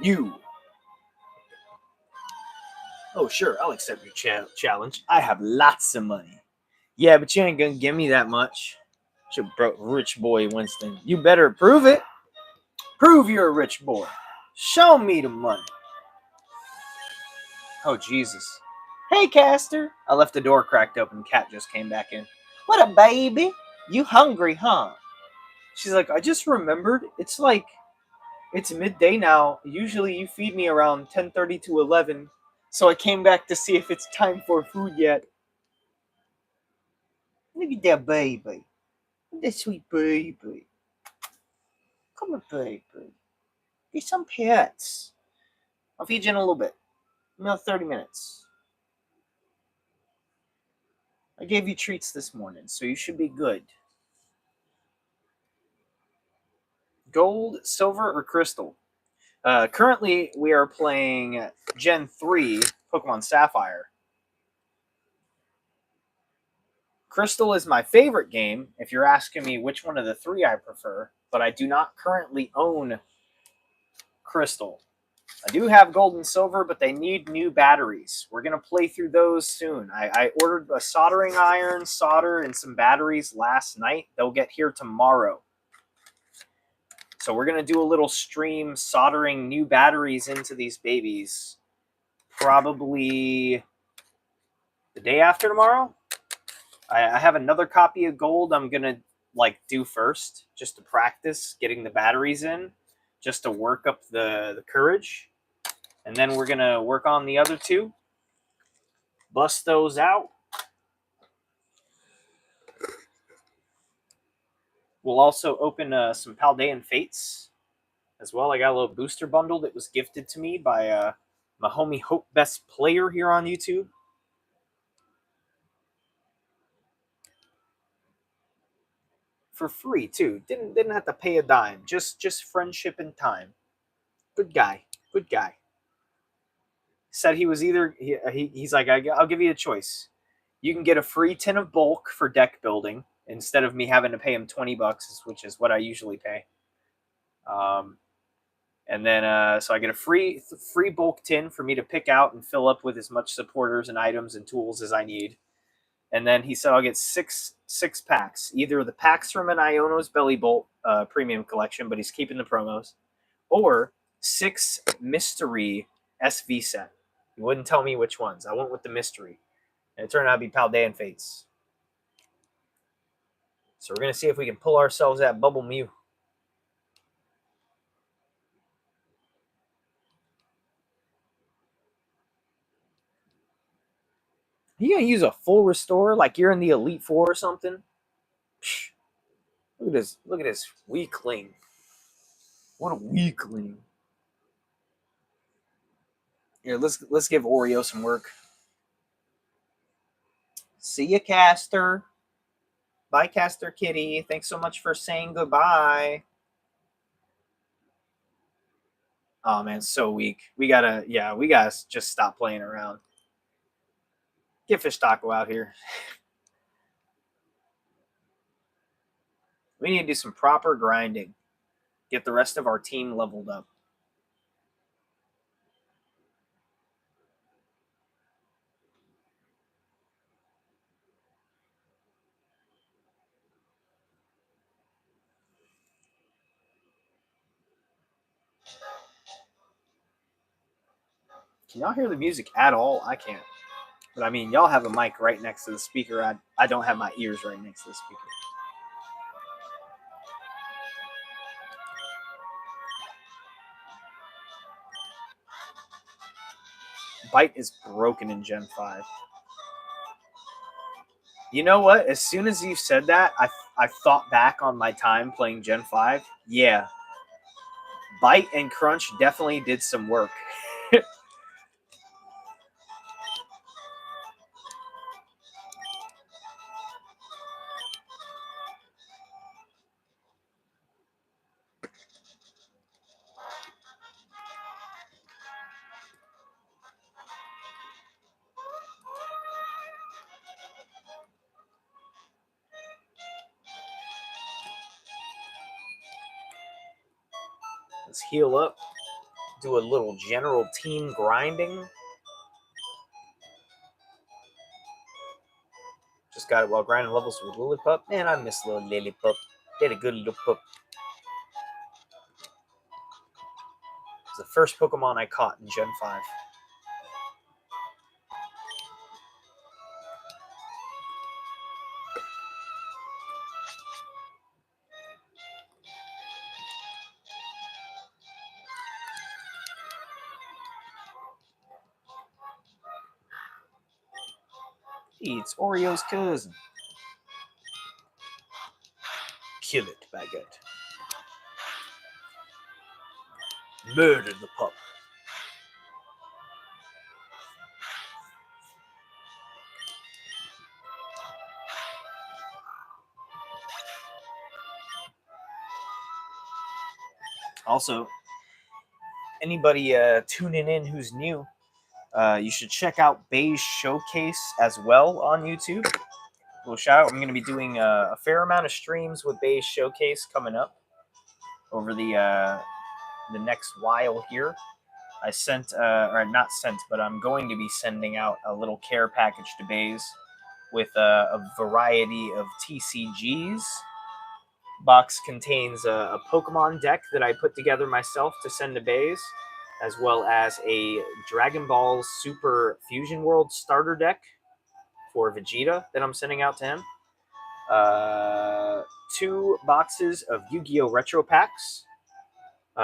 You. Oh, sure, I'll accept your challenge. I have lots of money. Yeah, but you ain't gonna give me that much. Rich boy Winston. You better prove it. Prove you're a rich boy. Show me the money. Oh, Jesus. Hey, Caster. I left the door cracked open. Cat just came back in. What a baby. You hungry, huh? She's like, I just remembered. It's midday now. Usually you feed me around 10:30 to 11. So I came back to see if it's time for food yet. Look at that baby. That sweet baby. Come on, baby. Get some pets. I'll feed you in a little bit. About 30 minutes. I gave you treats this morning, so you should be good. Gold, silver, or crystal? Currently, we are playing Gen 3 Pokemon Sapphire. Crystal is my favorite game, if you're asking me which one of the three I prefer, but I do not currently own Crystal. I do have gold and silver, but they need new batteries. We're going to play through those soon. I ordered a soldering iron, solder, and some batteries last night. They'll get here tomorrow. So we're going to do a little stream soldering new batteries into these babies. Probably the day after tomorrow. I have another copy of gold I'm going to do first, just to practice getting the batteries in, just to work up the courage. And then we're going to work on the other two. Bust those out. We'll also open some Paldean Fates as well. I got a little booster bundle that was gifted to me by my homie Hope Best Player here on YouTube. For free too. Didn't have to pay a dime. Just friendship and time. Good guy. Good guy. Said he was either he's like, I'll give you a choice. You can get a free tin of bulk for deck building instead of me having to pay him $20, which is what I usually pay. And then so I get a free bulk tin for me to pick out and fill up with as much supporters and items and tools as I need. And then he said I'll get six packs, either the packs from an Iono's Belly Bolt premium collection, but he's keeping the promos, or 6 mystery SV set. He wouldn't tell me which ones. I went with the mystery, and it turned out to be Paldean Fates. So we're gonna see if we can pull ourselves that Bubble Mew. You gonna use a full restore like you're in the Elite Four or something? Psh, look at this weakling. What a weakling. Here, let's give Oreo some work. See ya, Caster. Bye, Caster Kitty. Thanks so much for saying goodbye. Oh man, so weak. We gotta just stop playing around. Get Fish Taco out here. We need to do some proper grinding. Get the rest of our team leveled up. Can y'all hear the music at all? I can't. But I mean, y'all have a mic right next to the speaker. I don't have my ears right next to the speaker. Bite is broken in Gen 5. You know what? As soon as you said that, I thought back on my time playing Gen 5. Yeah. Bite and Crunch definitely did some work. Let's heal up. Do a little general team grinding. Just got it while grinding levels with Lillipup. Man, I miss little Lillipup. Did a good little pup. It's the first Pokemon I caught in Gen 5. It's Oreo's cousin. Kill it, Baguette. Murder the pup. Also, anybody tuning in who's new, you should check out Bay's Showcase as well on YouTube. Well, shout out. I'm going to be doing a fair amount of streams with Bay's Showcase coming up over the next while here. I sent, or not sent, but I'm going to be sending out a little care package to Bays with a variety of TCGs. Box contains a Pokemon deck that I put together myself to send to Bays, as well as a Dragon Ball Super Fusion World starter deck for Vegeta that I'm sending out to him. 2 boxes of Yu-Gi-Oh! Retro packs,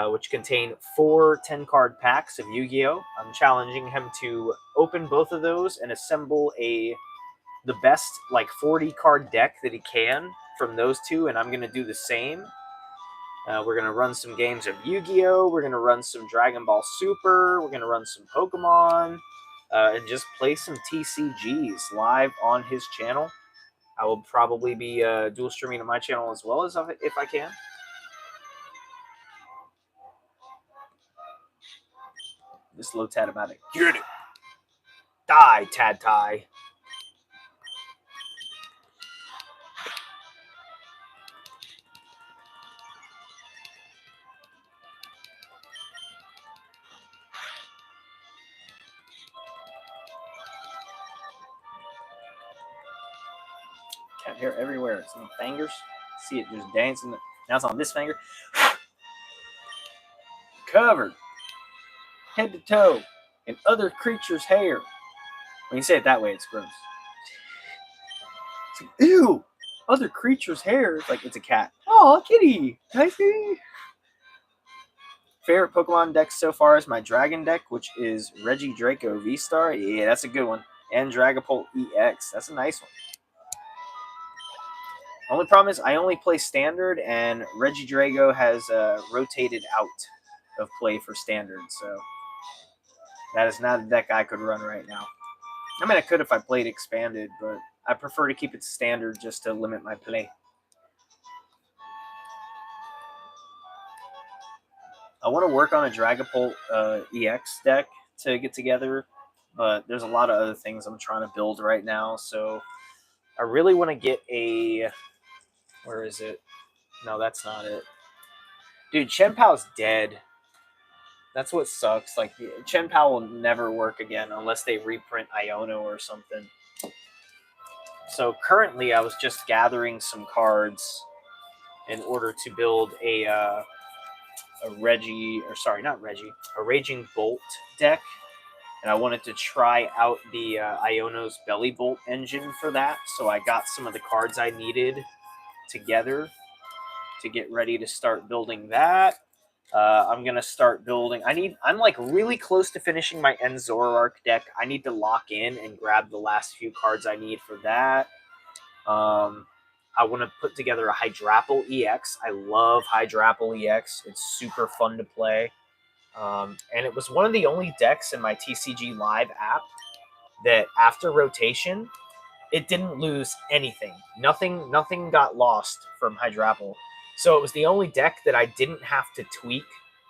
which contain 4 10-card packs of Yu-Gi-Oh! I'm challenging him to open both of those and assemble the best 40-card deck that he can from those 2, and I'm going to do the same. We're going to run some games of Yu-Gi-Oh! We're going to run some Dragon Ball Super. We're going to run some Pokemon, and just play some TCGs live on his channel. I will probably be dual streaming on my channel as well as if I can. This low Tad about it. Get it. Die, Tad Tai. Cat hair everywhere. It's on the fingers. See it just dancing. Now it's on this finger. Covered head to toe in other creatures' hair. When you say it that way, it's gross. It's like, ew! Other creatures' hair. It's like it's a cat. Oh, kitty! I see. Favorite Pokemon deck so far is my Dragon deck, which is Regidrago V-Star. Yeah, that's a good one. And Dragapult EX. That's a nice one. Only problem is I only play Standard, and Regidrago has rotated out of play for Standard, so that is not a deck I could run right now. I mean, I could if I played Expanded, but I prefer to keep it Standard just to limit my play. I want to work on a Dragapult EX deck to get together, but there's a lot of other things I'm trying to build right now, so I really want to get a... Where is it? No, that's not it. Dude, Chien-Pao's dead. That's what sucks. Like, Chien-Pao will never work again unless they reprint Iono or something. So currently, I was just gathering some cards in order to build a Raging Bolt deck. And I wanted to try out the Iono's Belly Bolt engine for that. So I got some of the cards I needed together to get ready to start building that. I'm gonna start building. I'm like really close to finishing my End Zoroark deck. I need to lock in and grab the last few cards I need for that. I want to put together a Hydrapple EX. I love Hydrapple EX. It's super fun to play. And it was one of the only decks in my TCG Live app that after rotation, it didn't lose anything. Nothing got lost from Hydrapple. So it was the only deck that I didn't have to tweak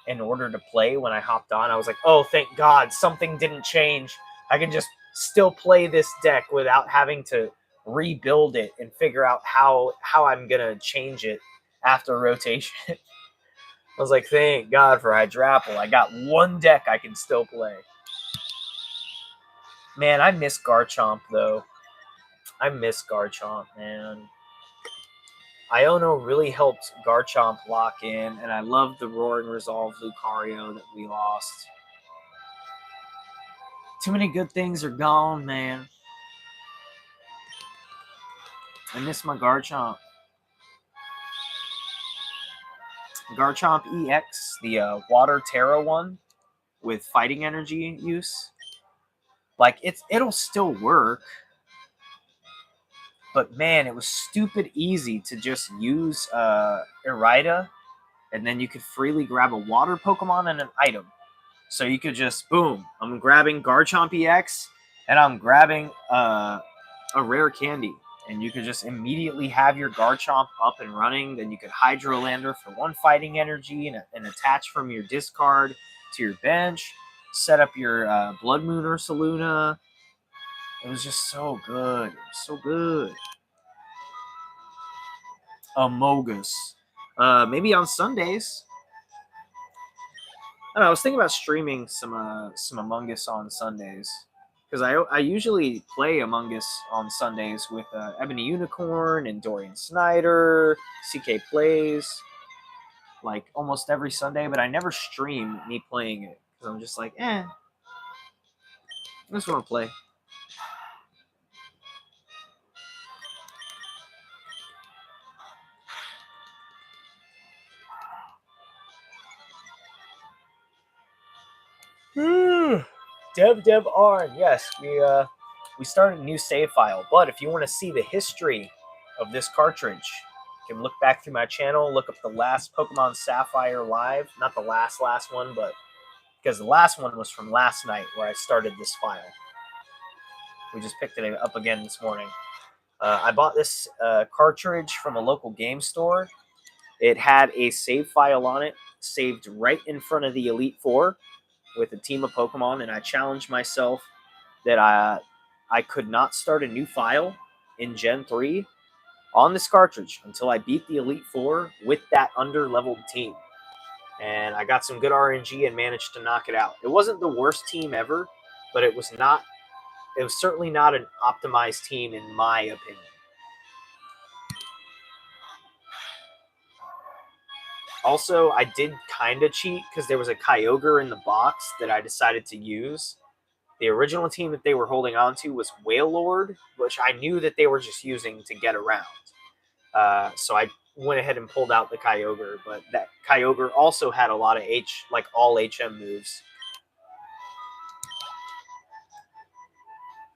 in order to play when I hopped on. I was like, oh, thank God, something didn't change. I can just still play this deck without having to rebuild it and figure out how I'm going to change it after rotation. I was like, thank God for Hydrapple. I got one deck I can still play. Man, I miss Garchomp, though. I miss Garchomp, man. Iono really helped Garchomp lock in, and I love the Roaring Resolve Lucario that we lost. Too many good things are gone, man. I miss my Garchomp. Garchomp EX, the Water Terra one with fighting energy use. Like, it'll still work. But man, it was stupid easy to just use Irida, and then you could freely grab a water Pokemon and an item. So you could just, boom, I'm grabbing Garchomp EX, and I'm grabbing a rare candy. and you could just immediately have your Garchomp up and running. Then you could Hydrolander for 1 fighting energy and attach from your discard to your bench. Set up your Blood Moon Ursaluna. It was just so good. It was so good. Amogus. Maybe on Sundays. I don't know, I was thinking about streaming some Among Us on Sundays. Because I usually play Among Us on Sundays with Ebony Unicorn and Dorian Snyder, CK Plays, like almost every Sunday, but I never stream me playing it. Because I'm just like, I just want to play. Dev Arn, yes, we started a new save file. But if you want to see the history of this cartridge, you can look back through my channel, look up the last Pokemon Sapphire live. Not the last one, but because the last one was from last night where I started this file. We just picked it up again this morning. I bought this cartridge from a local game store. It had a save file on it, saved right in front of the Elite Four with a team of Pokemon, and I challenged myself that I could not start a new file in Gen 3 on this cartridge until I beat the Elite Four with that under-leveled team. And I got some good RNG and managed to knock it out. It wasn't the worst team ever, but it was certainly not an optimized team in my opinion. Also, I did kind of cheat because there was a Kyogre in the box that I decided to use. The original team that they were holding on to was Wailord, which I knew that they were just using to get around. So I went ahead and pulled out the Kyogre, but that Kyogre also had a lot of all HM moves.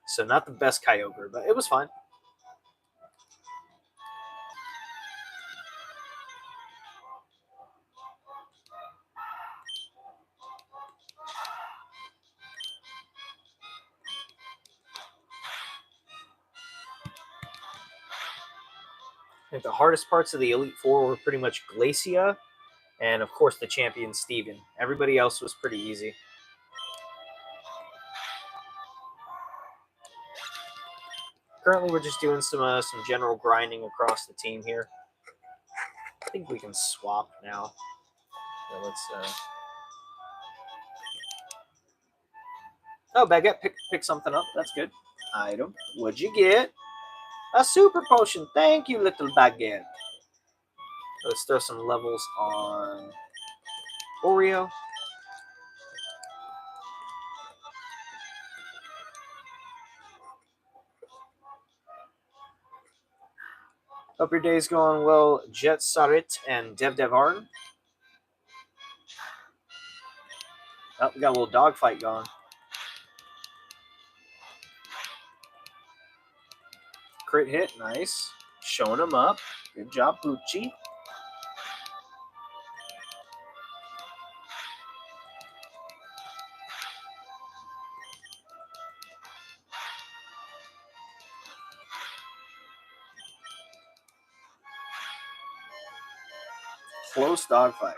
So not the best Kyogre, but it was fine. I think the hardest parts of the Elite Four were pretty much Glacia, and of course the champion Steven. Everybody else was pretty easy. Currently, we're just doing some general grinding across the team here. I think we can swap now. So let's. Oh, Baguette pick something up. That's good. Item. What'd you get? A super potion. Thank you, little Baguette. Let's throw some levels on Oreo. Hope your day's going well, Jet Sarit and Dev Arn. Oh, we got a little dogfight going. Crit hit, nice. Showing him up. Good job, Poochie. Close dogfight.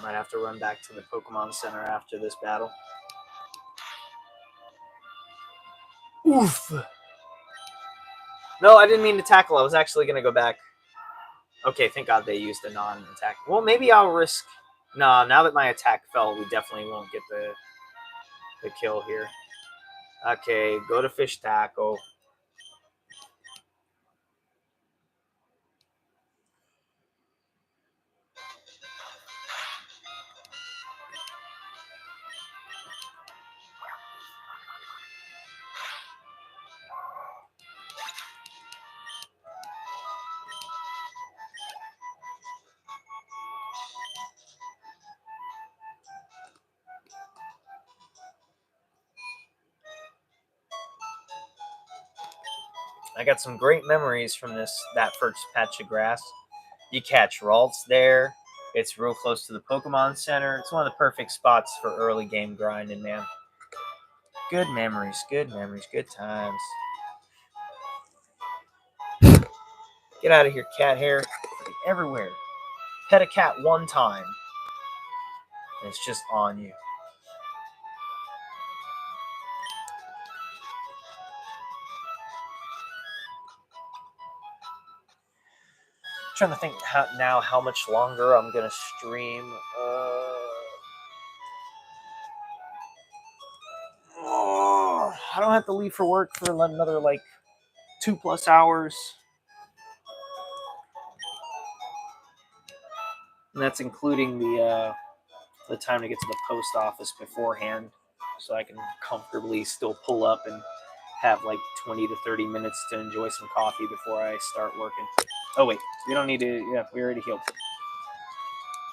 Might have to run back to the Pokemon Center after this battle. Oof. No, I didn't mean to tackle. I was actually going to go back. Okay, thank God they used a non-attack. Well, maybe I'll risk... No, now that my attack fell, we definitely won't get the kill here. Okay, go to Fish Tackle. I got some great memories from that first patch of grass. You catch Ralts there. It's real close to the Pokemon Center. It's one of the perfect spots for early game grinding, man. Good memories, good times. Get out of here, cat hair. Everywhere. Pet a cat one time, and it's just on you. I'm trying to think how much longer I'm gonna stream. I don't have to leave for work for another like 2+ hours. And that's including the time to get to the post office beforehand, so I can comfortably still pull up and have like 20 to 30 minutes to enjoy some coffee before I start working. Oh wait, we don't need to. Yeah, we already healed.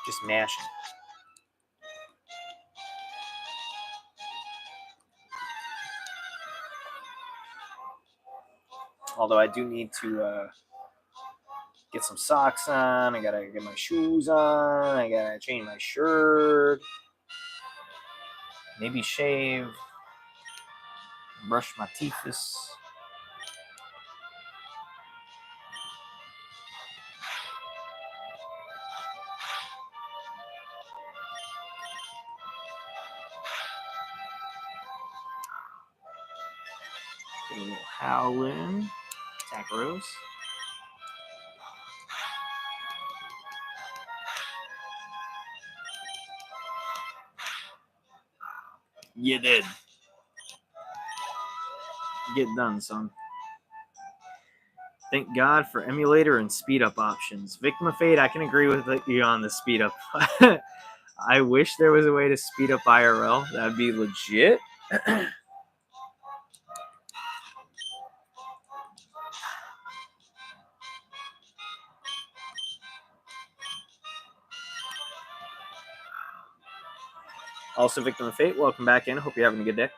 Just mashing. Although I do need to get some socks on. I gotta get my shoes on. I gotta change my shirt. Maybe shave. Brush my teeth. Get a little howlin'. Attack Rose. You did. Get done, son. Thank God for emulator and speed up options. Victim of Fate, I can agree with you on the speed up. I wish there was a way to speed up IRL. That'd be legit. Also, Victim of Fate, welcome back in. Hope you're having a good day.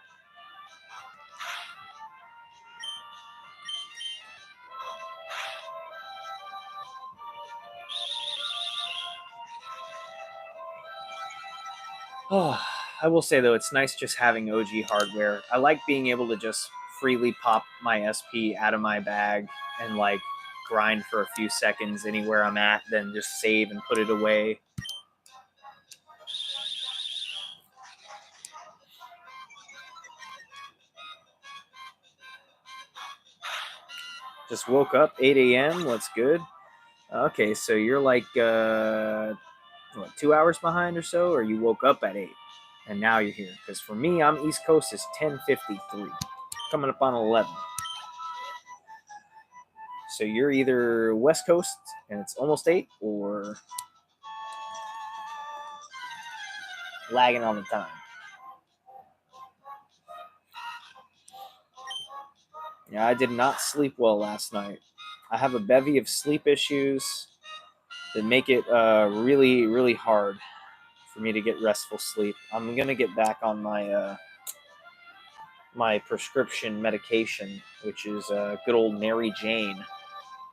Oh, I will say, though, it's nice just having OG hardware. I like being able to just freely pop my SP out of my bag and, like, grind for a few seconds anywhere I'm at, then just save and put it away. Just woke up, 8 a.m. What's good? Okay, so you're like, 2 hours behind or so? Or you woke up at 8 and now you're here? Because for me, I'm East Coast is 10:53, coming up on 11. So you're either West Coast and it's almost 8, or lagging on the time. Yeah, I did not sleep well last night. I have a bevy of sleep issues that make it really, really hard for me to get restful sleep. I'm gonna get back on my my prescription medication, which is good old Mary Jane.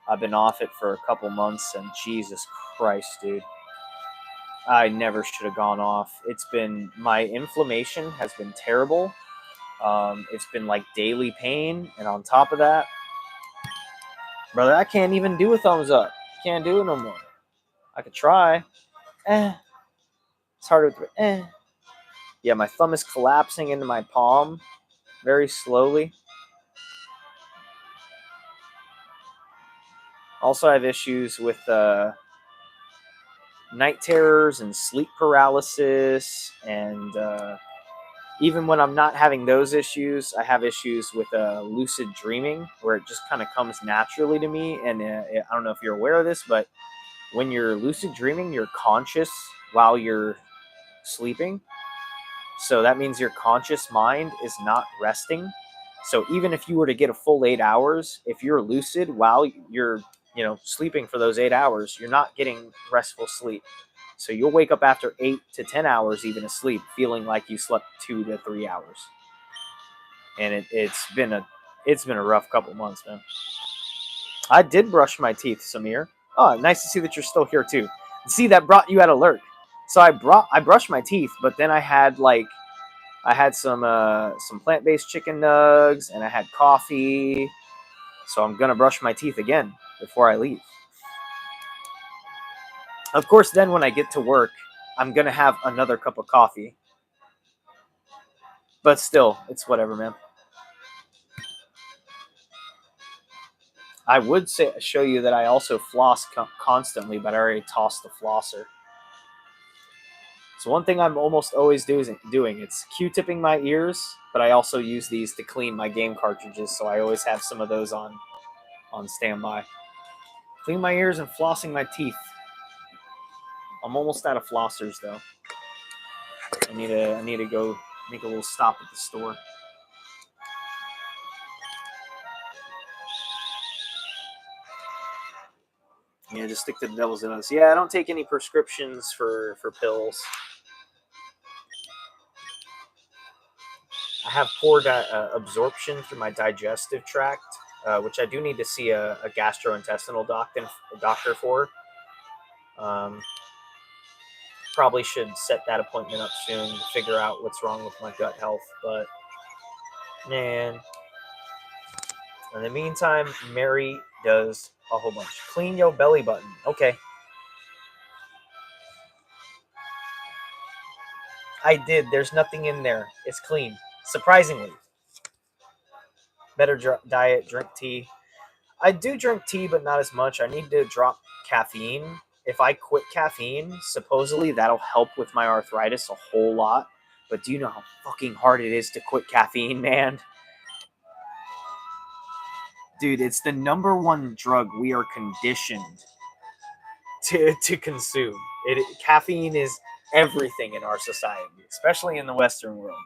I've been off it for a couple months, and Jesus Christ, dude, I never should have gone off. It's been, my inflammation has been terrible. It's been like daily pain, and on top of that, brother, I can't even do a thumbs up. Can't do it no more. I could try. It's harder with Yeah, my thumb is collapsing into my palm very slowly. Also, I have issues with night terrors and sleep paralysis, and even when I'm not having those issues, I have issues with lucid dreaming, where it just kind of comes naturally to me. And I don't know if you're aware of this, but when you're lucid dreaming, you're conscious while you're sleeping. So that means your conscious mind is not resting. So even if you were to get a full 8 hours, if you're lucid while you're, sleeping for those 8 hours, you're not getting restful sleep. So you'll wake up after 8 to 10 hours even asleep, feeling like you slept 2 to 3 hours. And it's been a rough couple months, man. I did brush my teeth, Samir. Oh, nice to see that you're still here too. See, that brought you at alert. So I brushed my teeth, but then I had some plant-based chicken nugs and I had coffee. So I'm gonna brush my teeth again before I leave. Of course, then when I get to work, I'm gonna have another cup of coffee. But still, it's whatever, man. I would show you that I also floss constantly, but I already tossed the flosser. So one thing I'm almost always doing it's Q-tipping my ears, but I also use these to clean my game cartridges, so I always have some of those on standby. Clean my ears and flossing my teeth. I'm almost out of flossers though. I need to go make a little stop at the store. Yeah, just stick to the devil's donuts. Yeah, I don't take any prescriptions for pills. I have poor absorption through my digestive tract, which I do need to see a gastrointestinal doctor for. Probably should set that appointment up soon to figure out what's wrong with my gut health. But man, in the meantime, Mary does a whole bunch. Clean your belly button. Okay. I did. There's nothing in there. It's clean. Surprisingly. Better diet, drink tea. I do drink tea, but not as much. I need to drop caffeine. If I quit caffeine, supposedly that'll help with my arthritis a whole lot. But do you know how fucking hard it is to quit caffeine, man? Dude, it's the number one drug we are conditioned to consume. Caffeine is everything in our society, especially in the Western world.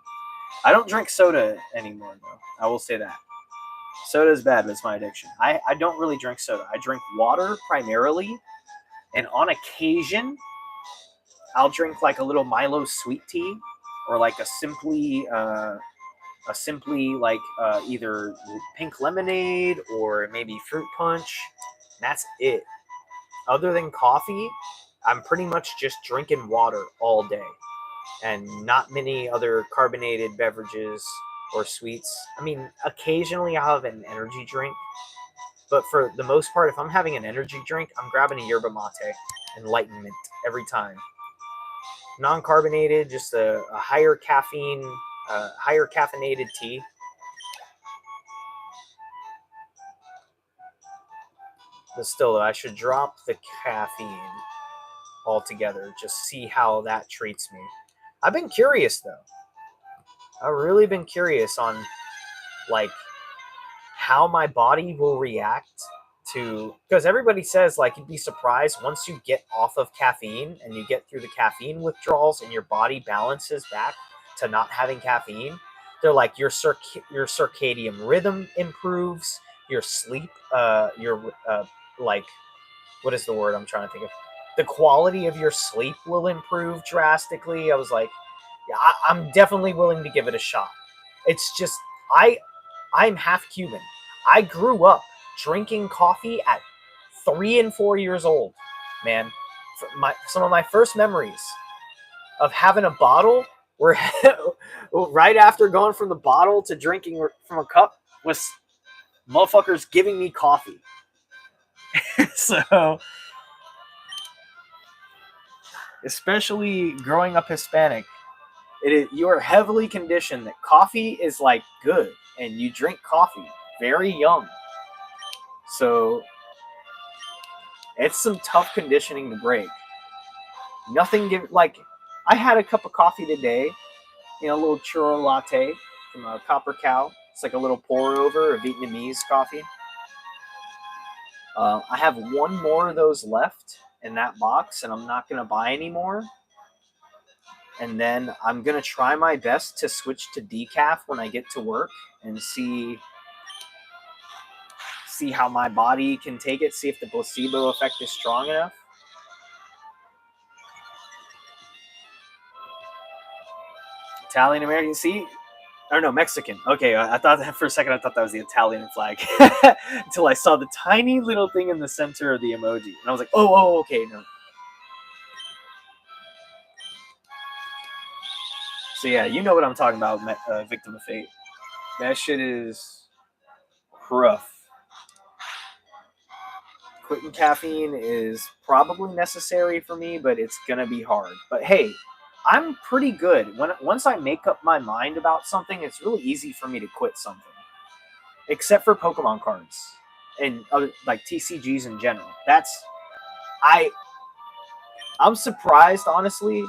I don't drink soda anymore, though. I will say that. Soda is bad, but it's my addiction. I don't really drink soda. I drink water primarily, and on occasion, I'll drink like a little Milo sweet tea, or like a simply either pink lemonade or maybe fruit punch. That's it. Other than coffee, I'm pretty much just drinking water all day, and not many other carbonated beverages or sweets. I mean, occasionally I'll have an energy drink, but for the most part, if I'm having an energy drink, I'm grabbing a yerba mate, Enlightenment, every time. Non-carbonated, just a higher caffeine, higher caffeinated tea. But still, I should drop the caffeine altogether. Just see how that treats me. I've been curious though. I've really been curious on like how my body will react to, because everybody says like you'd be surprised once you get off of caffeine and you get through the caffeine withdrawals and your body balances back to not having caffeine. They're like your circadian rhythm improves, your sleep, your like, what is the word I'm trying to think of? The quality of your sleep will improve drastically. I was like, yeah, I'm definitely willing to give it a shot. It's just I'm half Cuban. I grew up drinking coffee at 3 and 4 years old. Man, some of my first memories of having a bottle were right after going from the bottle to drinking from a cup was motherfuckers giving me coffee. So, especially growing up Hispanic, you are heavily conditioned that coffee is like good, and you drink coffee very young. So it's some tough conditioning to break. I had a cup of coffee today, a little churro latte from a Copper Cow. It's like a little pour over of Vietnamese coffee. I have one more of those left in that box, and I'm not going to buy any more. And then I'm going to try my best to switch to decaf when I get to work and see how my body can take it, see if the placebo effect is strong enough. Italian American, see, Or no, Mexican. Okay, I thought that for a second. I thought that was the Italian flag until I saw the tiny little thing in the center of the emoji, and I was like, "Oh, okay, no." So yeah, you know what I'm talking about, Victim of Fate. That shit is rough. Quitting caffeine is probably necessary for me, but it's gonna be hard. But hey, I'm pretty good. Once I make up my mind about something, it's really easy for me to quit something. Except for Pokemon cards and other like TCGs in general. I I'm surprised honestly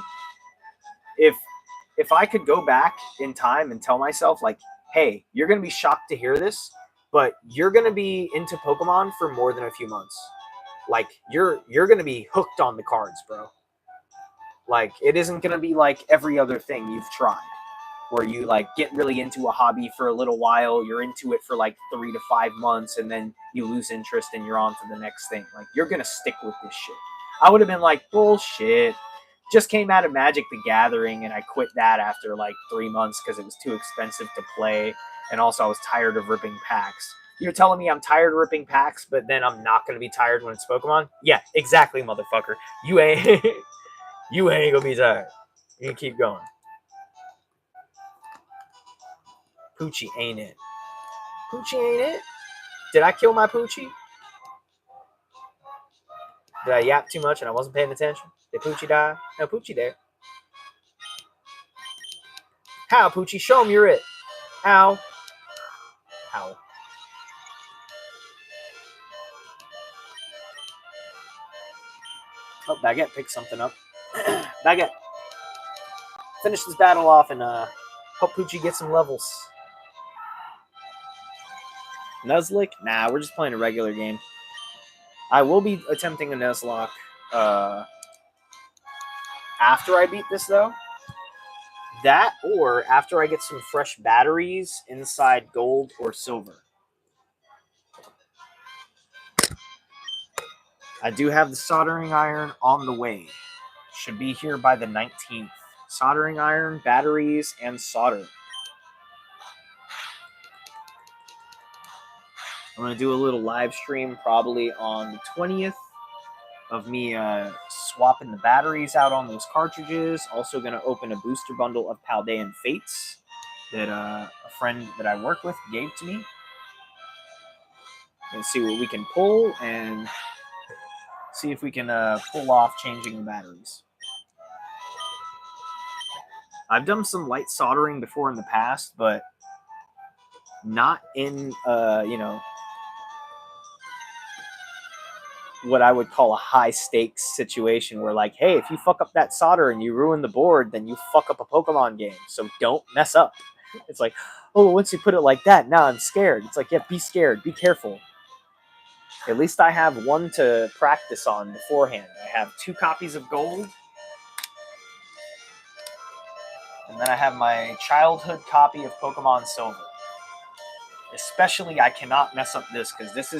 if I could go back in time and tell myself like, hey, you're gonna be shocked to hear this, but you're gonna be into Pokemon for more than a few months. Like you're gonna be hooked on the cards, bro. Like it isn't gonna be like every other thing you've tried, where you like get really into a hobby for a little while, you're into it for like 3 to 5 months, and then you lose interest and you're on to the next thing. Like you're gonna stick with this shit. I would have been like, bullshit. Just came out of Magic the Gathering and I quit that after like 3 months because it was too expensive to play. And also I was tired of ripping packs. You're telling me I'm tired of ripping packs, but then I'm not gonna be tired when it's Pokemon? Yeah, exactly, motherfucker. You ain't you ain't gonna be tired. You can keep going. Poochie ain't it. Poochie ain't it? Did I kill my Poochie? Did I yap too much and I wasn't paying attention? Did Poochie die? No, Poochie there. How, Poochie? Show him you're it. How? How? Oh, Baguette picked something up. Baguette, finish this battle off and help Poochie get some levels. Nuzlocke? Nah, we're just playing a regular game. I will be attempting a Nuzlocke after I beat this, though. That or after I get some fresh batteries inside gold or silver. I do have the soldering iron on the way. Should be here by the 19th. Soldering iron, batteries, and solder. I'm going to do a little live stream probably on the 20th of me swapping the batteries out on those cartridges. Also going to open a booster bundle of Paldean Fates that a friend that I work with gave to me. And see what we can pull and see if we can pull off changing the batteries. I've done some light soldering before in the past, but not in, what I would call a high stakes situation where like, hey, if you fuck up that solder and you ruin the board, then you fuck up a Pokemon game. So don't mess up. It's like, oh, once you put it like that, now I'm scared. It's like, yeah, be scared. Be careful. At least I have one to practice on beforehand. I have 2 copies of gold. And then I have my childhood copy of Pokemon Silver. Especially, I cannot mess up this because this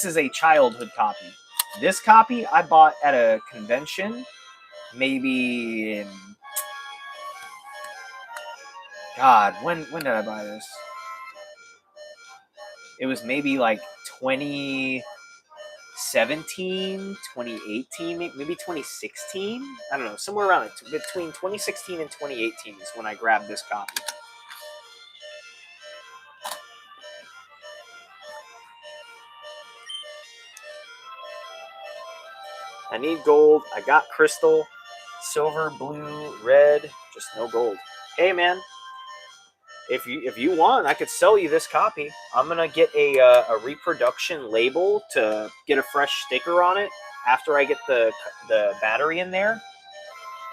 is a childhood copy. This copy I bought at a convention, maybe in God, when did I buy this? It was maybe like 2017, 2018, maybe 2016. I don't know, somewhere around between 2016 and 2018 is when I grabbed this copy. I need gold. I got crystal, silver, blue, red, just no gold. Hey man, if you want, I could sell you this copy. I'm gonna get a reproduction label to get a fresh sticker on it after I get the battery in there.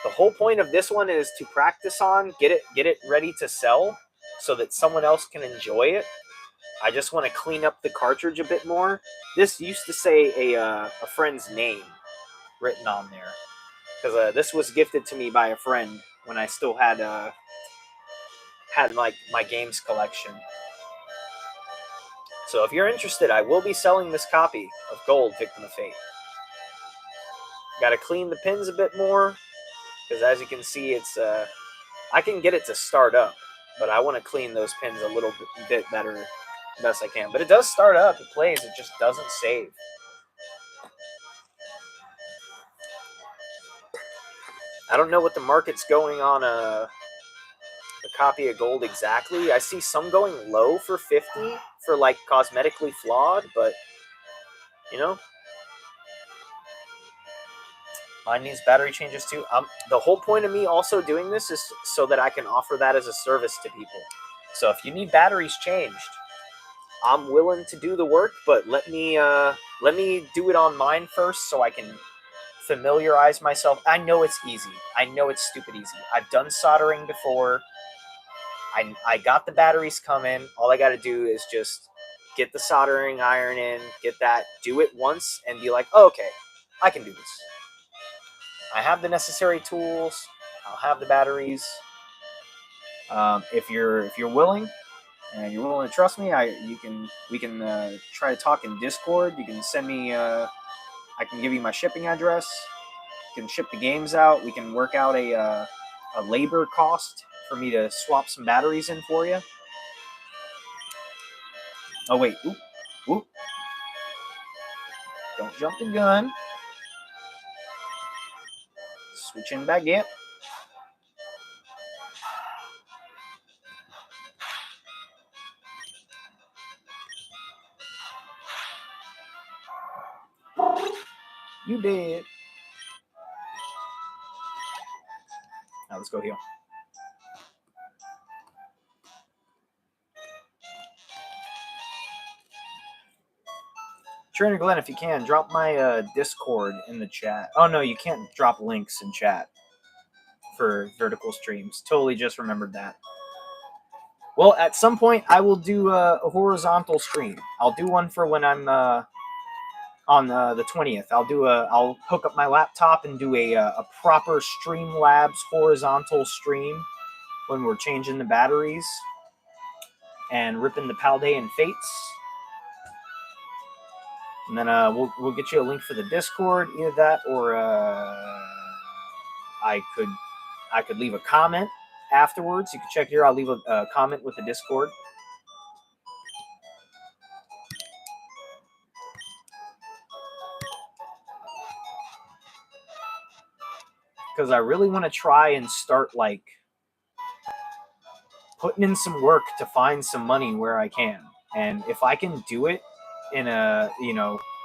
The whole point of this one is to practice on, get it ready to sell, so that someone else can enjoy it. I just want to clean up the cartridge a bit more. This used to say a friend's name written on there because this was gifted to me by a friend when I still had like my games collection. So if you're interested, I will be selling this copy of Gold Victim of Fate. Got to clean the pins a bit more because as you can see, it's I can get it to start up. but I want to clean those pins a little bit better, best I can. But it does start up, it plays, it just doesn't save. I don't know what the market's going on a copy of gold exactly. I see some going low for 50 for like cosmetically flawed, but you know, mine needs battery changes too. The whole point of me also doing this is so that I can offer that as a service to people. So if you need batteries changed, I'm willing to do the work, but let me do it on mine first so I can familiarize myself. I know it's easy. I know it's stupid easy. I've done soldering before. I got the batteries coming. All I got to do is just get the soldering iron in, get that, do it once, and be like, oh, okay, I can do this. I have the necessary tools. I'll have the batteries. If you're willing, and you're willing to trust me, we can try to talk in Discord. You can send me. I can give you my shipping address. You can ship the games out. We can work out a labor cost for me to swap some batteries in for you. Oh wait, oop, oop. Don't jump the gun. Switching back in. You did. Now let's go heal. Trainer Glenn, if you can, drop my Discord in the chat. Oh no, you can't drop links in chat for vertical streams. Totally just remembered that. Well, at some point, I will do a horizontal stream. I'll do one for when I'm on the 20th. I'll hook up my laptop and do a proper Streamlabs horizontal stream when we're changing the batteries and ripping the Paldean Fates. And then we'll get you a link for the Discord, either that or I could leave a comment afterwards. You can check here. I'll leave a comment with the Discord. Because I really want to try and start like putting in some work to find some money where I can. And if I can do it in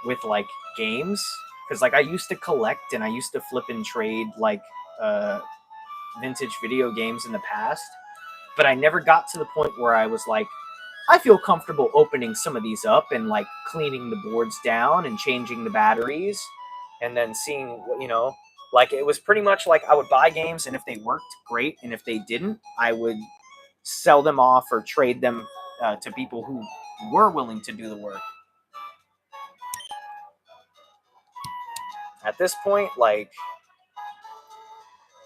with like games, because like I used to collect and I used to flip and trade like vintage video games in the past, but I never got to the point where I was like, I feel comfortable opening some of these up and like cleaning the boards down and changing the batteries and then seeing what, like it was pretty much like I would buy games and if they worked, great. And if they didn't, I would sell them off or trade them to people who were willing to do the work. At this point, like,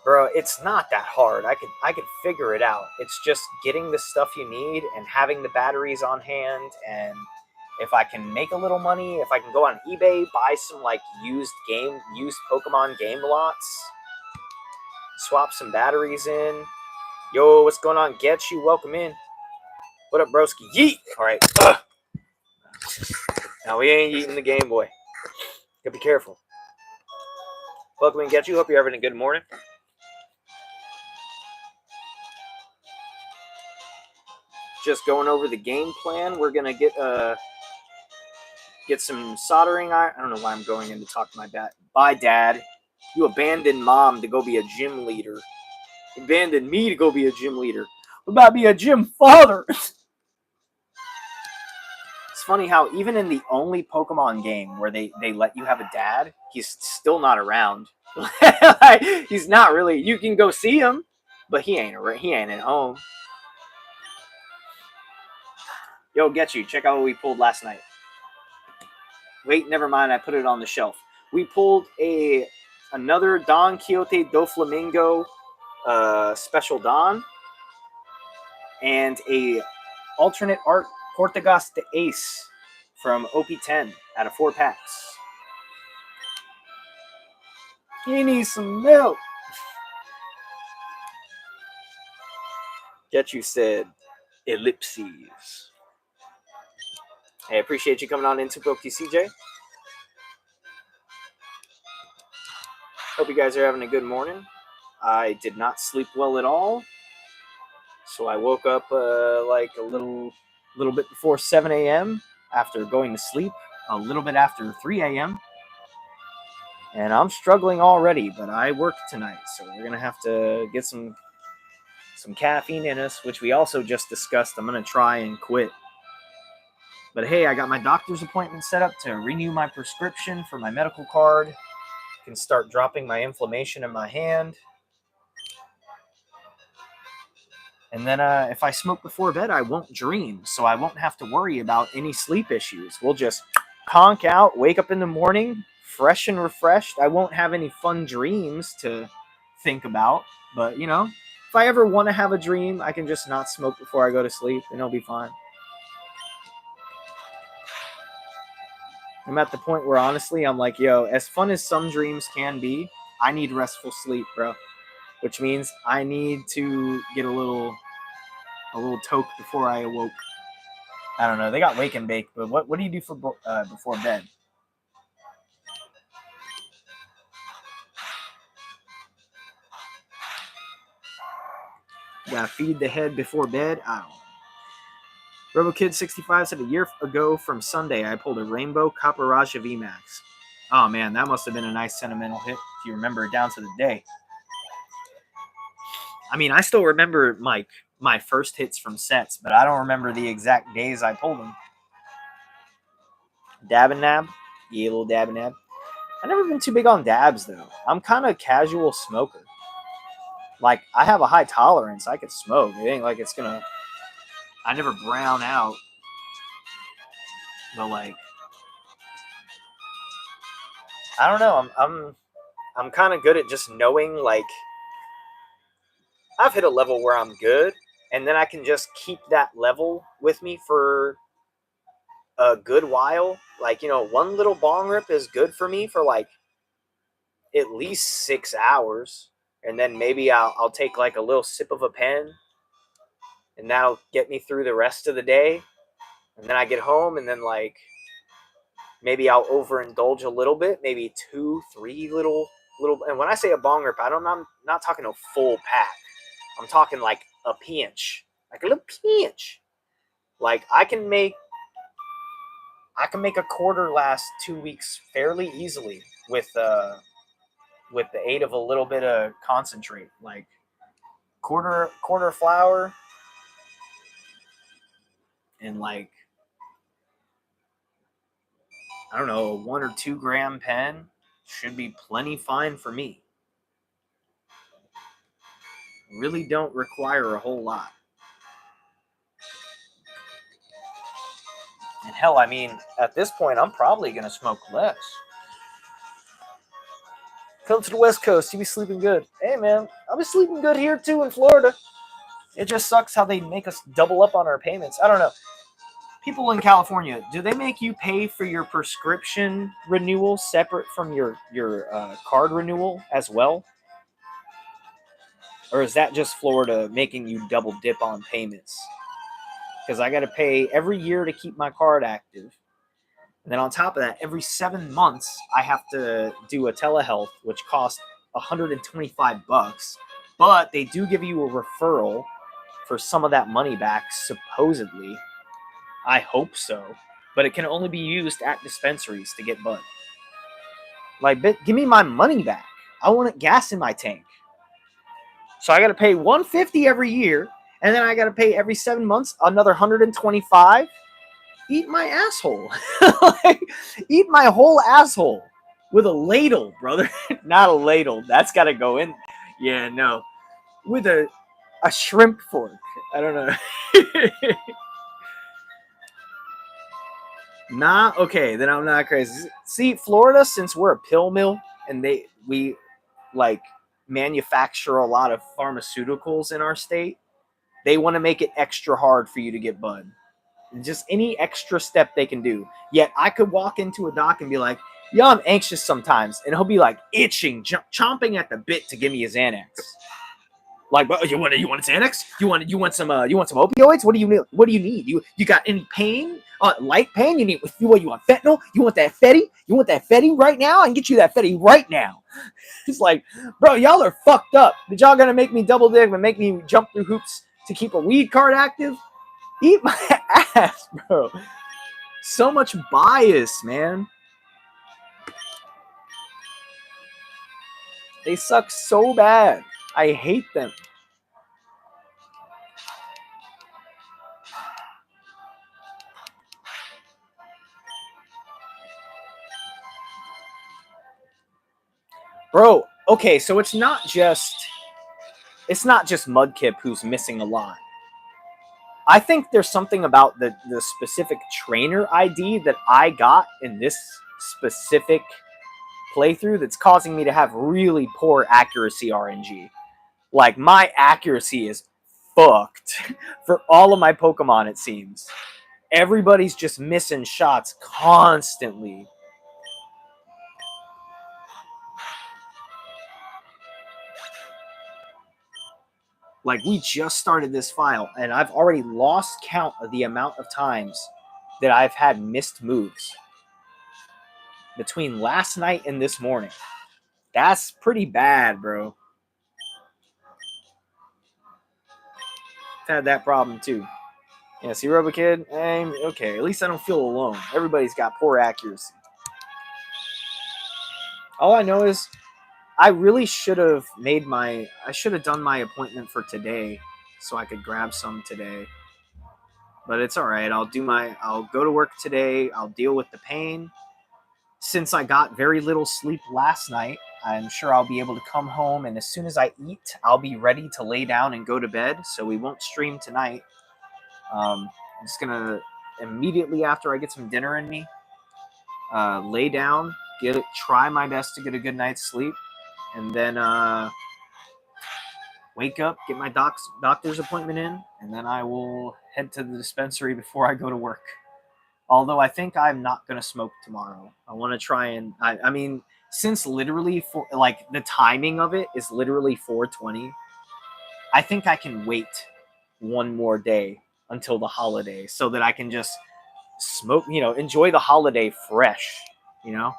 bro, it's not that hard. I could figure it out. It's just getting the stuff you need and having the batteries on hand. And if I can make a little money, if I can go on eBay, buy some like used Pokemon game lots, swap some batteries in. Yo, what's going on? Get you, welcome in. What up, broski? Yeet! All right. Now we ain't eating the Game Boy. Gotta be careful. Welcome in, Get you. Hope you're having a good morning. Just going over the game plan. We're gonna get some soldering iron. I don't know why I'm going in to talk to my dad. Bye, Dad. You abandoned Mom to go be a gym leader. You abandoned me to go be a gym leader. What about be a gym father? It's funny how even in the only Pokemon game where they let you have a dad, he's still not around. He's not really. You can go see him, but he ain't at home. Yo, Get you. Check out what we pulled last night. Wait, never mind. I put it on the shelf. We pulled another Don Quixote do Flamingo special Don and a alternate art Portugas de Ace from OP10 out of 4 packs. He needs some milk. Get you said ellipses. Hey, appreciate you coming on into Pokey CJ. Hope you guys are having a good morning. I did not sleep well at all, so I woke up like a little bit before 7 a.m. after going to sleep a little bit after 3 a.m. And I'm struggling already, but I work tonight, so we're gonna have to get some caffeine in us, which we also just discussed. I'm gonna try and quit. But hey, I got my doctor's appointment set up to renew my prescription for my medical card. Can start dropping my inflammation in my hand. And then if I smoke before bed, I won't dream, so I won't have to worry about any sleep issues. We'll just conk out, wake up in the morning, fresh and refreshed. I won't have any fun dreams to think about. But, you know, if I ever want to have a dream, I can just not smoke before I go to sleep, and it'll be fine. I'm at the point where, honestly, I'm like, yo, as fun as some dreams can be, I need restful sleep, bro. Which means I need to get a little toke before I awoke. I don't know. They got wake and bake, but what do you do for before bed? You gotta feed the head before bed. I don't know. RoboKid65 said a year ago from Sunday, I pulled a Rainbow Copper Raja VMAX. Oh man, that must have been a nice sentimental hit if you remember it down to the day. I mean, I still remember my first hits from sets, but I don't remember the exact days I pulled them. Dab and nab? Yeah, a little dab and nab. I've never been too big on dabs, though. I'm kind of a casual smoker. Like, I have a high tolerance. I could smoke. It ain't like it's gonna... I never brown out. But, like... I don't know. I'm kind of good at just knowing, like... I've hit a level where I'm good, and then I can just keep that level with me for a good while. Like, you know, one little bong rip is good for me for, like, at least 6 hours. And then maybe I'll take, like, a little sip of a pen, and that'll get me through the rest of the day. And then I get home, and then, like, maybe I'll overindulge a little bit, maybe 2, 3 little. And when I say a bong rip, I'm not talking a full pack. I'm talking like a pinch, like a little pinch. Like I can make a quarter last 2 weeks fairly easily with the aid of a little bit of concentrate, like quarter flour and, like, I don't know, a 1 or 2 gram pen should be plenty fine for me. Really don't require a whole lot. And hell, I mean, at this point, I'm probably going to smoke less. Come to the West Coast, you be sleeping good. Hey, man, I'll be sleeping good here, too, in Florida. It just sucks how they make us double up on our payments. I don't know. People in California, do they make you pay for your prescription renewal separate from your card renewal as well? Or is that just Florida making you double dip on payments? Because I got to pay every year to keep my card active. And then on top of that, every 7 months, I have to do a telehealth, which costs $125. But they do give you a referral for some of that money back, supposedly. I hope so. But it can only be used at dispensaries to get bud. Like, give me my money back. I want gas in my tank. So I got to pay $150 every year, and then I got to pay every 7 months another $125. Eat my asshole. Like, eat my whole asshole with a ladle, brother. Not a ladle. That's got to go in. Yeah, no. With a shrimp fork. I don't know. Nah, okay, then I'm not crazy. See, Florida, since we're a pill mill and we like manufacture a lot of pharmaceuticals in our state, they want to make it extra hard for you to get bud. Just any extra step they can do. Yet I could walk into a doc and be like, "Yo, I'm anxious sometimes," and he'll be like itching, chomping at the bit to give me his Xanax. Like, you want Xanax? You want some opioids? What do you need? What do you need? You got any pain? Light pain? You need what? You want fentanyl? You want that fetty? You want that fetty right now? I can get you that fetty right now. It's like, bro, y'all are fucked up. Did y'all gonna make me double dig and make me jump through hoops to keep a weed card active? Eat my ass, bro. So much bias, man. They suck so bad. I hate them. Bro, okay, so it's not just Mudkip who's missing a lot. I think there's something about the specific trainer ID that I got in this specific playthrough that's causing me to have really poor accuracy RNG. Like, my accuracy is fucked for all of my Pokemon, it seems. Everybody's just missing shots constantly. Like, we just started this file, and I've already lost count of the amount of times that I've had missed moves between last night and this morning. That's pretty bad, bro. I've had that problem, too. Yeah, see, RoboKid? Okay, at least I don't feel alone. Everybody's got poor accuracy. All I know is I really should have done my appointment for today so I could grab some today. But it's all right. I'll go to work today. I'll deal with the pain. Since I got very little sleep last night, I'm sure I'll be able to come home, and as soon as I eat, I'll be ready to lay down and go to bed, so we won't stream tonight. I'm just going to, immediately after I get some dinner in me, lay down, try my best to get a good night's sleep, and then wake up, get my doctor's appointment in, and then I will head to the dispensary before I go to work. Although I think I'm not going to smoke tomorrow. I want to try and... I mean, since literally, the timing of it is literally 4:20, I think I can wait one more day until the holiday so that I can just smoke, enjoy the holiday fresh, for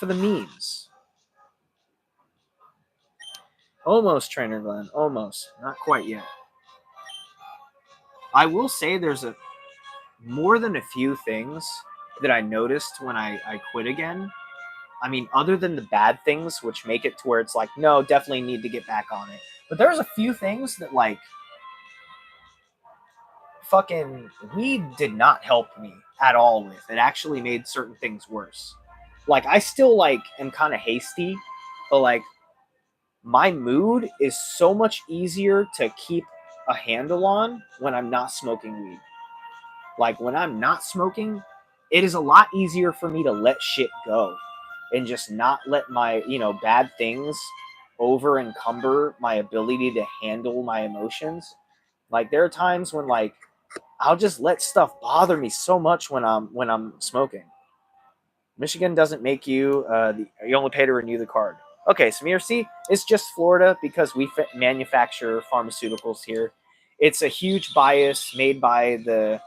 the memes. Almost, Trainer Glenn. Almost. Not quite yet. I will say there's more than a few things that I noticed when I quit again. I mean, other than the bad things, which make it to where it's like, no, definitely need to get back on it. But there's a few things that, like, fucking weed did not help me at all with. It actually made certain things worse. Like, I still, am kind of hasty, but, my mood is so much easier to keep a handle on when I'm not smoking weed. Like, when I'm not smoking, it is a lot easier for me to let shit go and just not let my, bad things over encumber my ability to handle my emotions. Like, there are times when, I'll just let stuff bother me so much when I'm smoking. Michigan doesn't make you only pay to renew the card. Okay, Samir, see, it's just Florida because we manufacture pharmaceuticals here. It's a huge bias made by the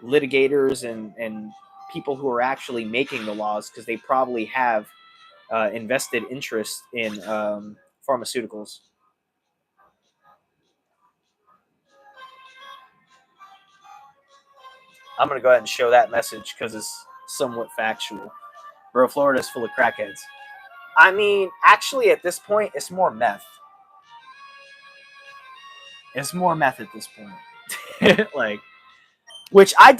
litigators and people who are actually making the laws because they probably have invested interest in pharmaceuticals. I'm going to go ahead and show that message because it's somewhat factual. Bro, Florida's full of crackheads. I mean, actually, at this point, it's more meth. It's more meth at this point. Which I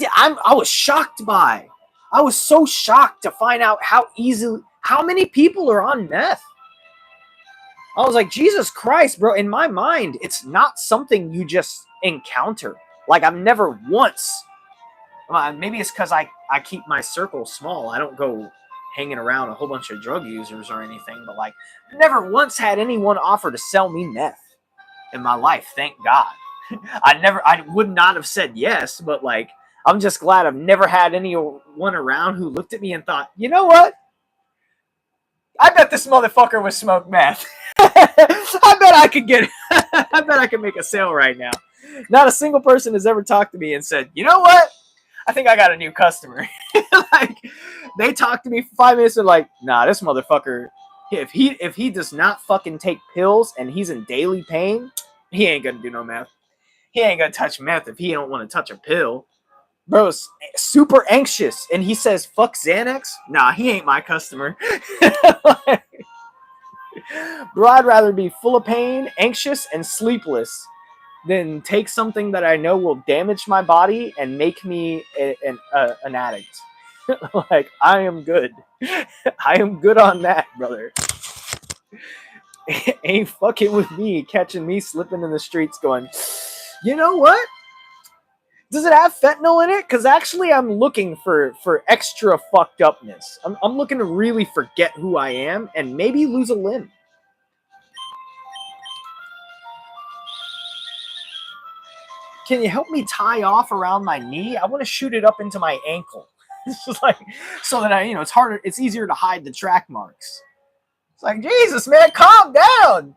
was shocked by. I was so shocked to find out how many people are on meth. I was like, Jesus Christ, bro. In my mind, it's not something you just encounter. Like, I've never once. Maybe it's because I keep my circle small. I don't go hanging around a whole bunch of drug users or anything. But, never once had anyone offer to sell me meth in my life. Thank God. I would not have said yes, but, I'm just glad I've never had anyone around who looked at me and thought, you know what? I bet this motherfucker was smoked meth. I bet I could get. I bet I could make a sale right now. Not a single person has ever talked to me and said, "You know what? I think I got a new customer." Like they talked to me for 5 minutes and like, nah, this motherfucker. If he does not fucking take pills and he's in daily pain, he ain't gonna do no meth. He ain't gonna touch meth if he don't want to touch a pill. Bro's super anxious and he says, "Fuck Xanax." Nah, he ain't my customer. Like, bro, I'd rather be full of pain, anxious, and sleepless than take something that I know will damage my body and make me an addict. Like, I am good. I am good on that, brother. Ain't fucking with me, catching me slipping in the streets going, you know what? Does it have fentanyl in it? Because actually, I'm looking for extra fucked upness. I'm looking to really forget who I am and maybe lose a limb. Can you help me tie off around my knee? I want to shoot it up into my ankle. It's just like, so that it's harder, it's easier to hide the track marks. It's like, Jesus, man, calm down.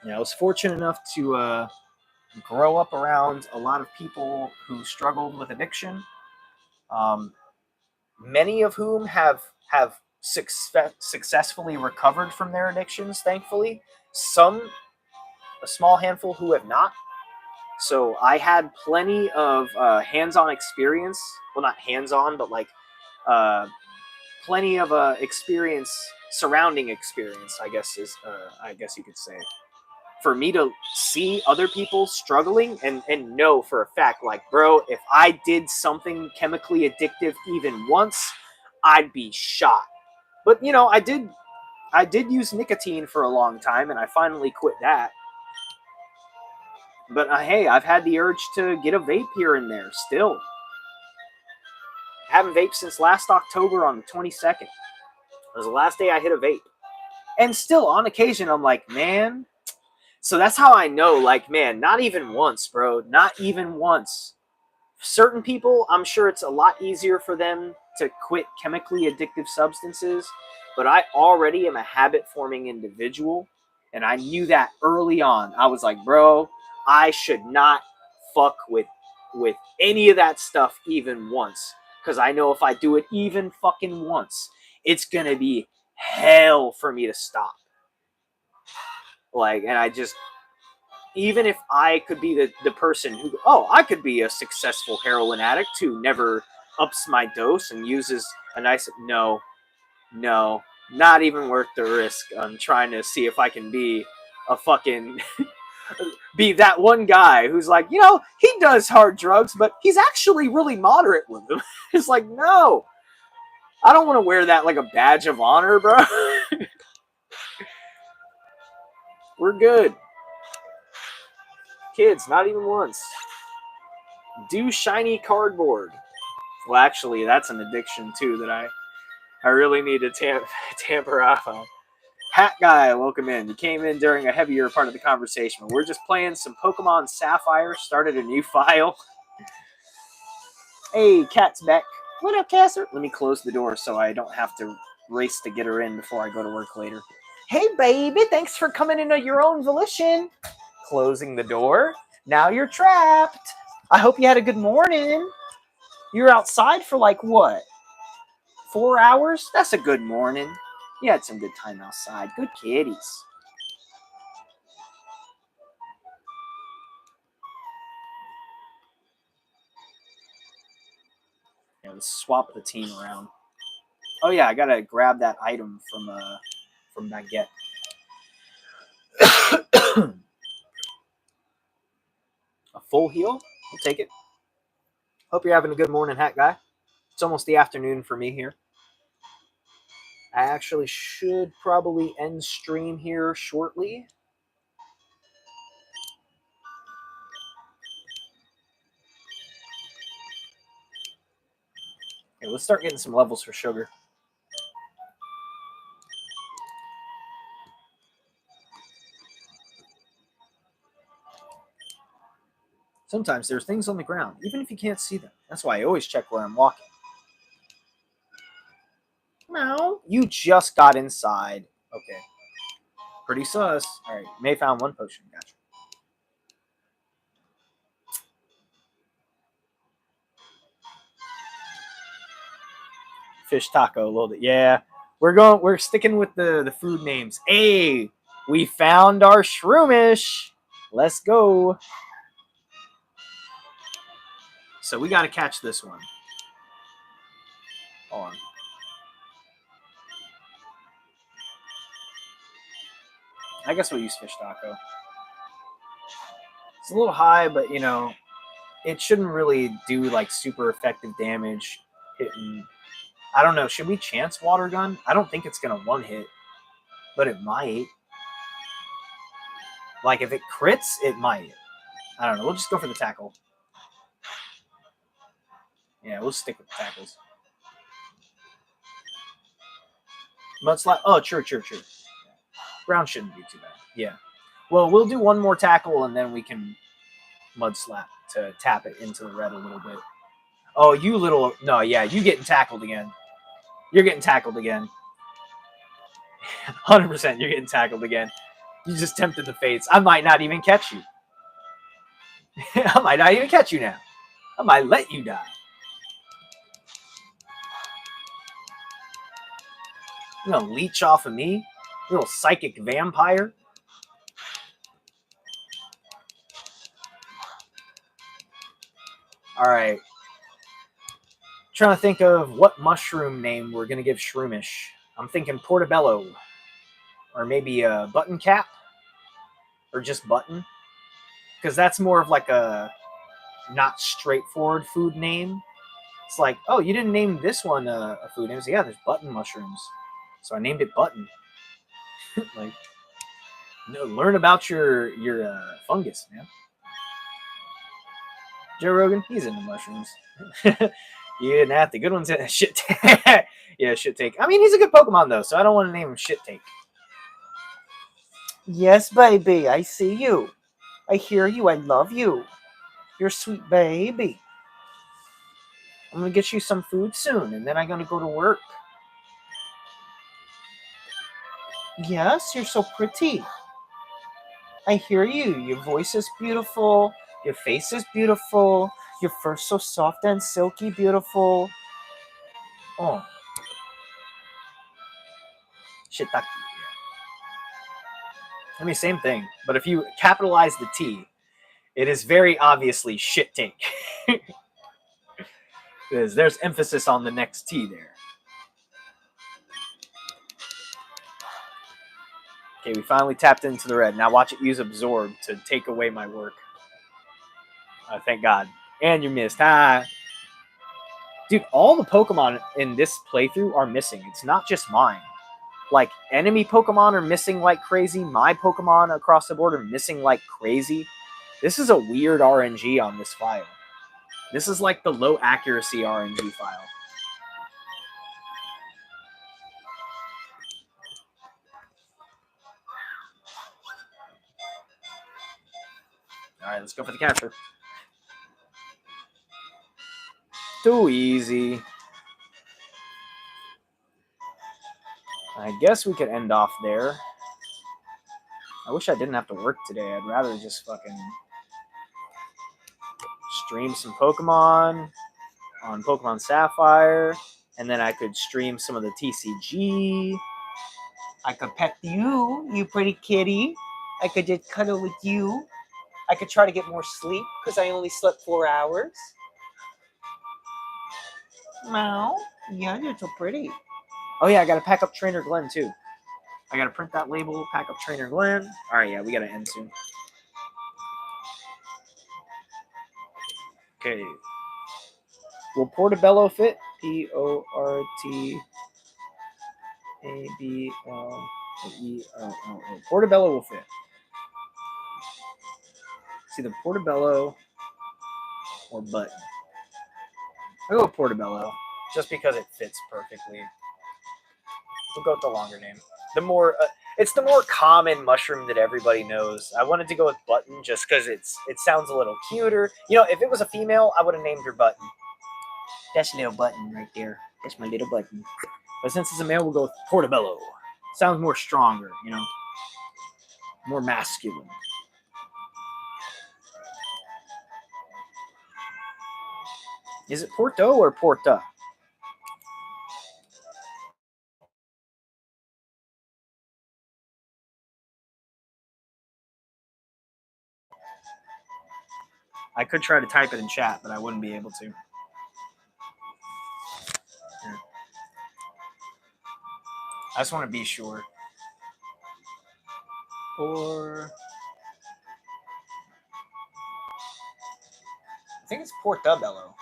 I was fortunate enough to grow up around a lot of people who struggled with addiction. Um, Many of whom have successfully recovered from their addictions, thankfully. Some, a small handful, who have not. So I had plenty of hands-on experience. Well, not hands-on, but like plenty of experience, surrounding experience, I guess I guess you could say, for me to see other people struggling and know for a fact, like, bro, if I did something chemically addictive even once, I'd be shot. But I did use nicotine for a long time, and I finally quit that. But hey, I've had the urge to get a vape here and there still. I haven't vaped since last October on the 22nd. It was the last day I hit a vape. And still, on occasion, I'm like, man. So that's how I know, like, man, not even once, bro. Not even once. Certain people, I'm sure it's a lot easier for them to quit chemically addictive substances, but I already am a habit-forming individual, and I knew that early on. I was like, bro, I should not fuck with any of that stuff even once, because I know if I do it even fucking once, it's gonna be hell for me to stop. Like, and I just, even if I could be the person who, I could be a successful heroin addict who never ups my dose and uses a nice, no, not even worth the risk. I'm trying to see if I can be a fucking, be that one guy who's like, he does hard drugs, but he's actually really moderate with them. It's like, no, I don't want to wear that like a badge of honor, bro. We're good. Kids, not even once. Do shiny cardboard. Well, actually, that's an addiction too that I really need to tamper off on. Hat guy, welcome in. You came in during a heavier part of the conversation. We're just playing some Pokemon Sapphire. Started a new file. Hey, Cat's back. What up, Casser? Let me close the door so I don't have to race to get her in before I go to work later. Hey, baby, thanks for coming in on your own volition. Closing the door. Now you're trapped. I hope you had a good morning. You were outside for like what? 4 hours? That's a good morning. You had some good time outside. Good kitties. Yeah, let's swap the team around. Oh yeah, I gotta grab that item from Baguette. A full heal? I'll take it. Hope you're having a good morning, Hat Guy. It's almost the afternoon for me here. I actually should probably end stream here shortly. Okay, let's start getting some levels for sugar. Sometimes there's things on the ground, even if you can't see them. That's why I always check where I'm walking. No. You just got inside. Okay. Pretty sus. All right. May found one potion. Gotcha. Fish taco a little bit. Yeah. We're sticking with the food names. Hey, we found our shroomish. Let's go. So we gotta catch this one. Hold on. I guess we'll use fish taco. It's a little high, but you know, it shouldn't really do like super effective damage hitting. I don't know. Should we chance water gun? I don't think it's gonna one hit, but it might. Like if it crits, it might. I don't know. We'll just go for the tackle. Yeah, we'll stick with the tackles. Mudslap. Oh, true. Ground shouldn't be too bad. Yeah. Well, we'll do one more tackle and then we can mudslap to tap it into the red a little bit. Oh, you little. No, yeah, you getting tackled again. You're getting tackled again. 100% you're getting tackled again. You just tempted the fates. I might not even catch you. I might not even catch you now. I might let you die. You gonna leech off of me? You little psychic vampire? Alright. Trying to think of what mushroom name we're gonna give Shroomish. I'm thinking Portobello. Or maybe a Button Cap. Or just Button. Because that's more of like a not straightforward food name. It's like, oh, you didn't name this one a food name. So yeah, there's button mushrooms. So I named it Button. Like, no, learn about your fungus, man. Joe Rogan, he's into mushrooms. You didn't have the good ones. Shit. Yeah, Shit Take. I mean, he's a good Pokemon though, so I don't want to name him Shit Take. Yes, baby, I see you. I hear you. I love you. You're a sweet baby. I'm gonna get you some food soon, and then I'm gonna go to work. Yes, you're so pretty. I hear you. Your voice is beautiful. Your face is beautiful. Your fur so soft and silky, beautiful. Oh. Shiitake. I mean, same thing. But if you capitalize the T, it is very obviously shit take. There's emphasis on the next T there. Okay, we finally tapped into the red. Now watch it use Absorb to take away my work. Thank God. And you missed. Dude, all the Pokemon in this playthrough are missing. It's not just mine. Like, enemy Pokemon are missing like crazy. My Pokemon across the board are missing like crazy. This is a weird RNG on this file. This is like the low accuracy RNG file. Alright, let's go for the capture. Too easy. I guess we could end off there. I wish I didn't have to work today. I'd rather just fucking stream some Pokemon on Pokemon Sapphire, and then I could stream some of the TCG. I could pet you, you pretty kitty. I could just cuddle with you. I could try to get more sleep because I only slept 4 hours. Meow. Yeah, you're so pretty. Oh yeah, I gotta pack up Trainer Glenn too. I gotta print that label, pack up Trainer Glenn. Alright, yeah, we gotta end soon. Okay. Will Portobello fit? Portabello. Portobello will fit. It's either Portobello or Button. I'll go with Portobello just because it fits perfectly. We'll go with the longer name. The more It's the more common mushroom that everybody knows. I wanted to go with Button just because it sounds a little cuter. You know, if it was a female, I would have named her Button. That's a little Button right there. That's my little Button. But since it's a male, we'll go with Portobello. Sounds more stronger, you know, more masculine. Is it Porto or Porta? I could try to type it in chat, but I wouldn't be able to. Here. I just want to be sure. Or I think it's Portobello.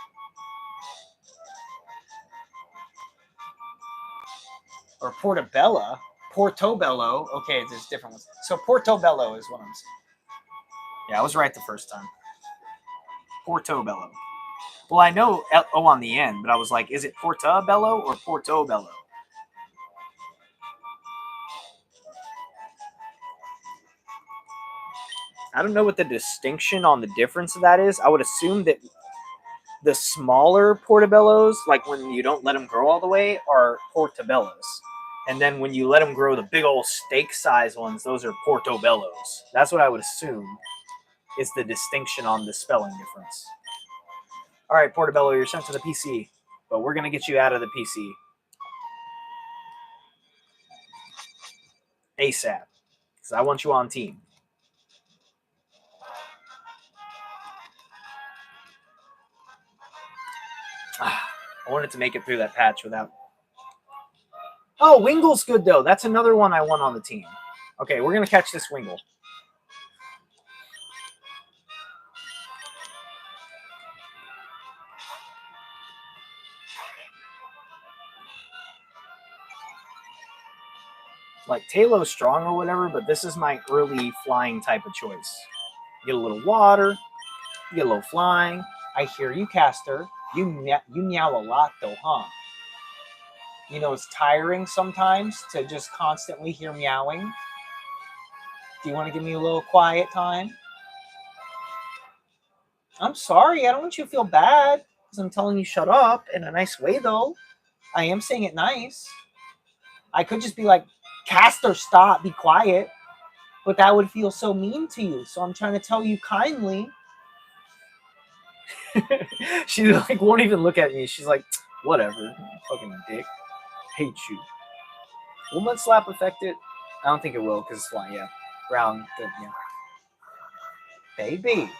Or Portobella. Portobello. Okay, there's different ones. So Portobello is what I'm saying. Yeah, I was right the first time. Portobello. Well, I know O on the end, but I was like, is it Portobello or Portobello? I don't know what the distinction on the difference of that is. I would assume that the smaller portobellos, like when you don't let them grow all the way, are portobellos. And then when you let them grow the big old steak size ones, those are portobellos. That's what I would assume is the distinction on the spelling difference. All right, Portobello, you're sent to the PC, but we're going to get you out of the PC ASAP because I want you on team. I wanted to make it through that patch without... Oh, Wingle's good, though. That's another one I want on the team. Okay, we're going to catch this Wingle. Like, Tailow's strong or whatever, but this is my early flying type of choice. You get a little water. You get a little flying. I hear you, Caster. You meow a lot, though, huh? You know, it's tiring sometimes to just constantly hear meowing. Do you want to give me a little quiet time? I'm sorry. I don't want you to feel bad because I'm telling you shut up in a nice way, though. I am saying it nice. I could just be like, Caster, stop, be quiet. But that would feel so mean to you. So I'm trying to tell you kindly. She like won't even look at me. She's like, whatever, fucking dick. Hate you. Will Mud Slap affect it? I don't think it will because it's flying. Yeah, ground. Yeah. Baby,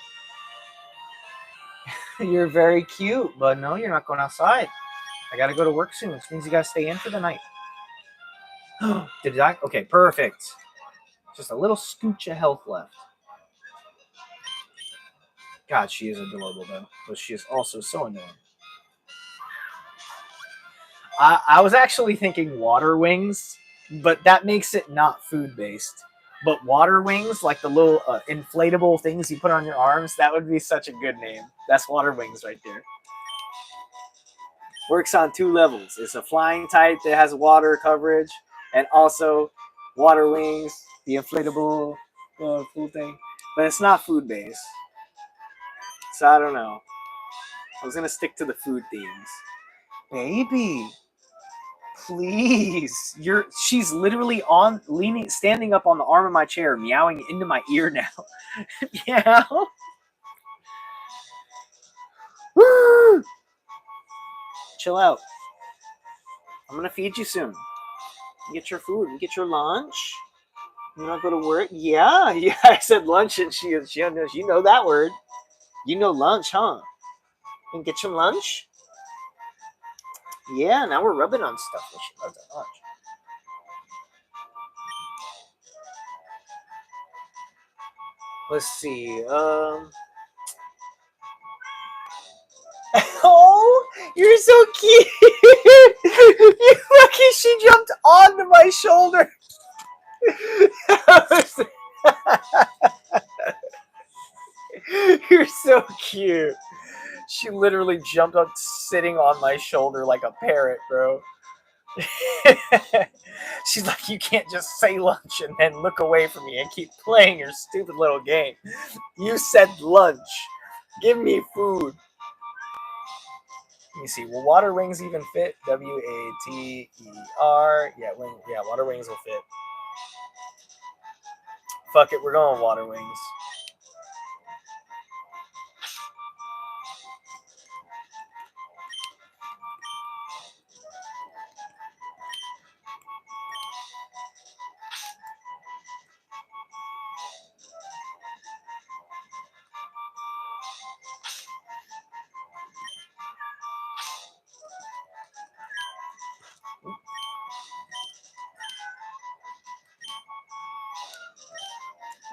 you're very cute, but no, you're not going outside. I gotta go to work soon, which means you gotta stay in for the night. Did I? Okay, perfect. Just a little scooch of health left. God, she is adorable though, but she is also so annoying. I was actually thinking water wings, but that makes it not food based. But water wings, like the little inflatable things you put on your arms, that would be such a good name. That's water wings right there. Works on 2 levels. It's a flying type that has water coverage, and also water wings, the inflatable food thing. But it's not food based. So I don't know. I was going to stick to the food themes. Baby. Please, she's literally standing up on the arm of my chair, meowing into my ear now. Meow. Chill out. I'm gonna feed you soon. You get your food. You get your lunch. You not go to work? Yeah. I said lunch, and she knows. You know that word. You know lunch, huh? You can get some lunch. Yeah. Now we're rubbing on stuff. She loves that lunch. Let's see. Oh, you're so cute. You lucky she jumped onto my shoulder. You're so cute. She literally jumped up sitting on my shoulder like a parrot, bro. She's like, you can't just say lunch and then look away from me and keep playing your stupid little game. You said lunch. Give me food. Let me see. Will water wings even fit? Water. Yeah, water wings will fit. Fuck it, we're going water wings.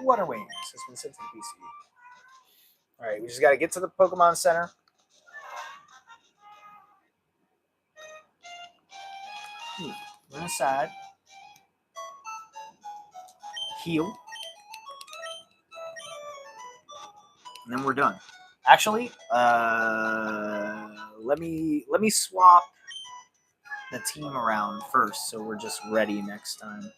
Water wings has been sent to the PC. All right, we just got to get to the Pokemon Center. Run aside. Heal. And then we're done. Actually, let me swap the team around first, so we're just ready next time.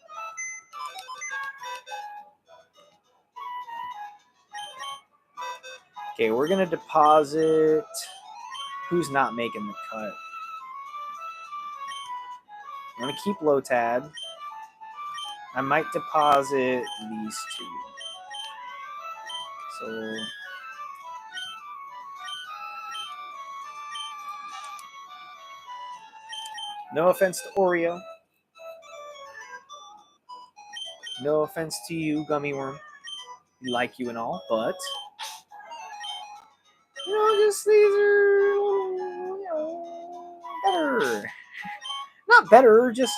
Okay, we're gonna deposit. Who's not making the cut? I'm gonna keep Lotad. I might deposit these two. So no offense to Oreo. No offense to you, Gummy Worm. We like you and all, but just these are better. Not better, just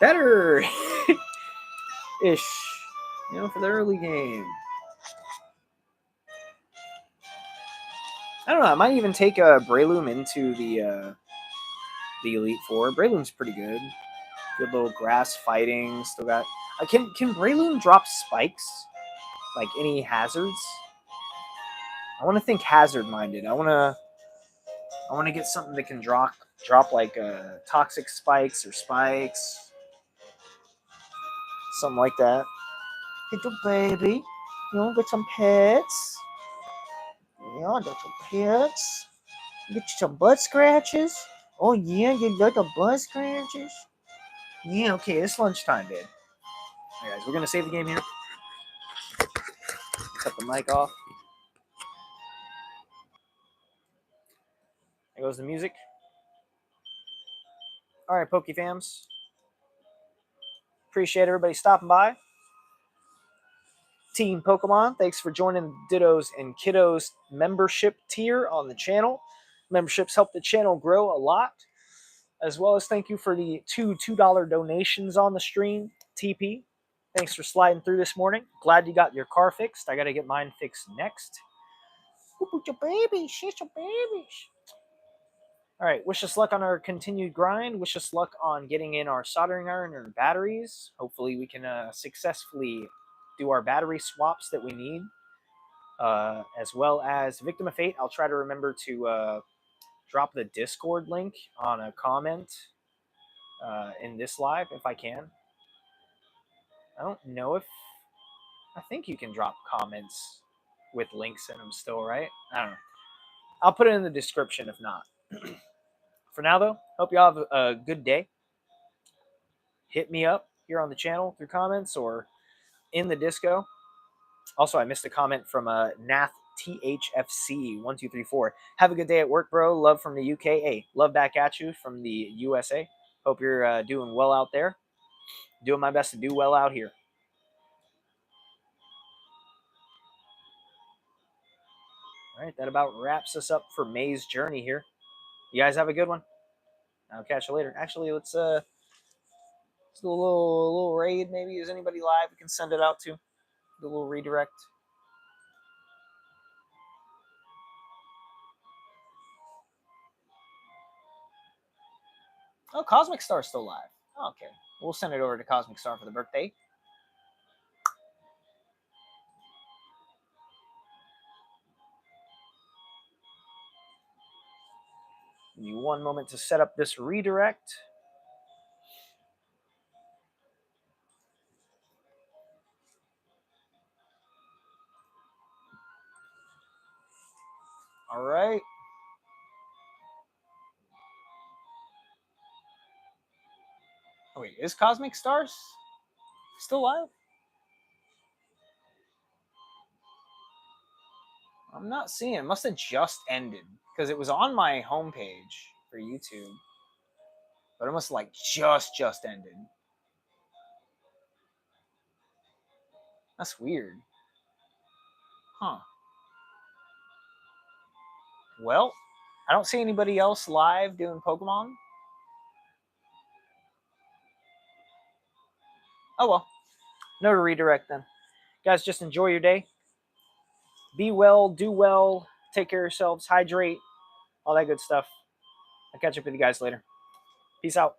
better ish. For the early game. I don't know. I might even take a Breloom into the Elite Four. Breloom's pretty good. Good little grass fighting. Still got. Can Breloom drop spikes? Like any hazards? I want to think hazard minded. I want to get something that can drop like toxic spikes or spikes, something like that. Little baby, get some pets. Yeah, get some pets. Get you some butt scratches. Oh yeah, you like the butt scratches. Yeah, okay, it's lunchtime, babe. All right, guys, we're gonna save the game here. Cut the mic off. There goes the music. All right, Pokefams. Appreciate everybody stopping by. Team Pokemon, thanks for joining Dittos and Kiddos membership tier on the channel. Memberships help the channel grow a lot, as well as thank you for the $2 donations on the stream. TP, thanks for sliding through this morning. Glad you got your car fixed. I got to get mine fixed next. Put your babies, she's your babies. All right, wish us luck on our continued grind. Wish us luck on getting in our soldering iron and batteries. Hopefully we can successfully do our battery swaps that we need, as well as Victim of Fate. I'll try to remember to drop the Discord link on a comment in this live if I can. I don't know if... I think you can drop comments with links in them still, right? I don't know. I'll put it in the description if not. For now, though, hope you all have a good day. Hit me up here on the channel through comments or in the disco. Also, I missed a comment from Nath THFC1234. Have a good day at work, bro. Love from the UK. Hey, love back at you from the USA. Hope you're doing well out there. Doing my best to do well out here. All right, that about wraps us up for May's journey here. You guys have a good one. I'll catch you later. Actually, let's do a little raid. Maybe is anybody live? We can send it out to. Do a little redirect. Oh, Cosmic Star's still live. Oh, okay, we'll send it over to Cosmic Star for the birthday. Give me one moment to set up this redirect. All right. Oh, wait, is Cosmic Stars still live? I'm not seeing it. Must have just ended because it was on my homepage for YouTube, but it must have like just ended. That's weird. Huh. Well, I don't see anybody else live doing Pokemon. Oh well. No to redirect then. Guys, just enjoy your day. Be well, do well, take care of yourselves, hydrate, all that good stuff. I'll catch up with you guys later. Peace out.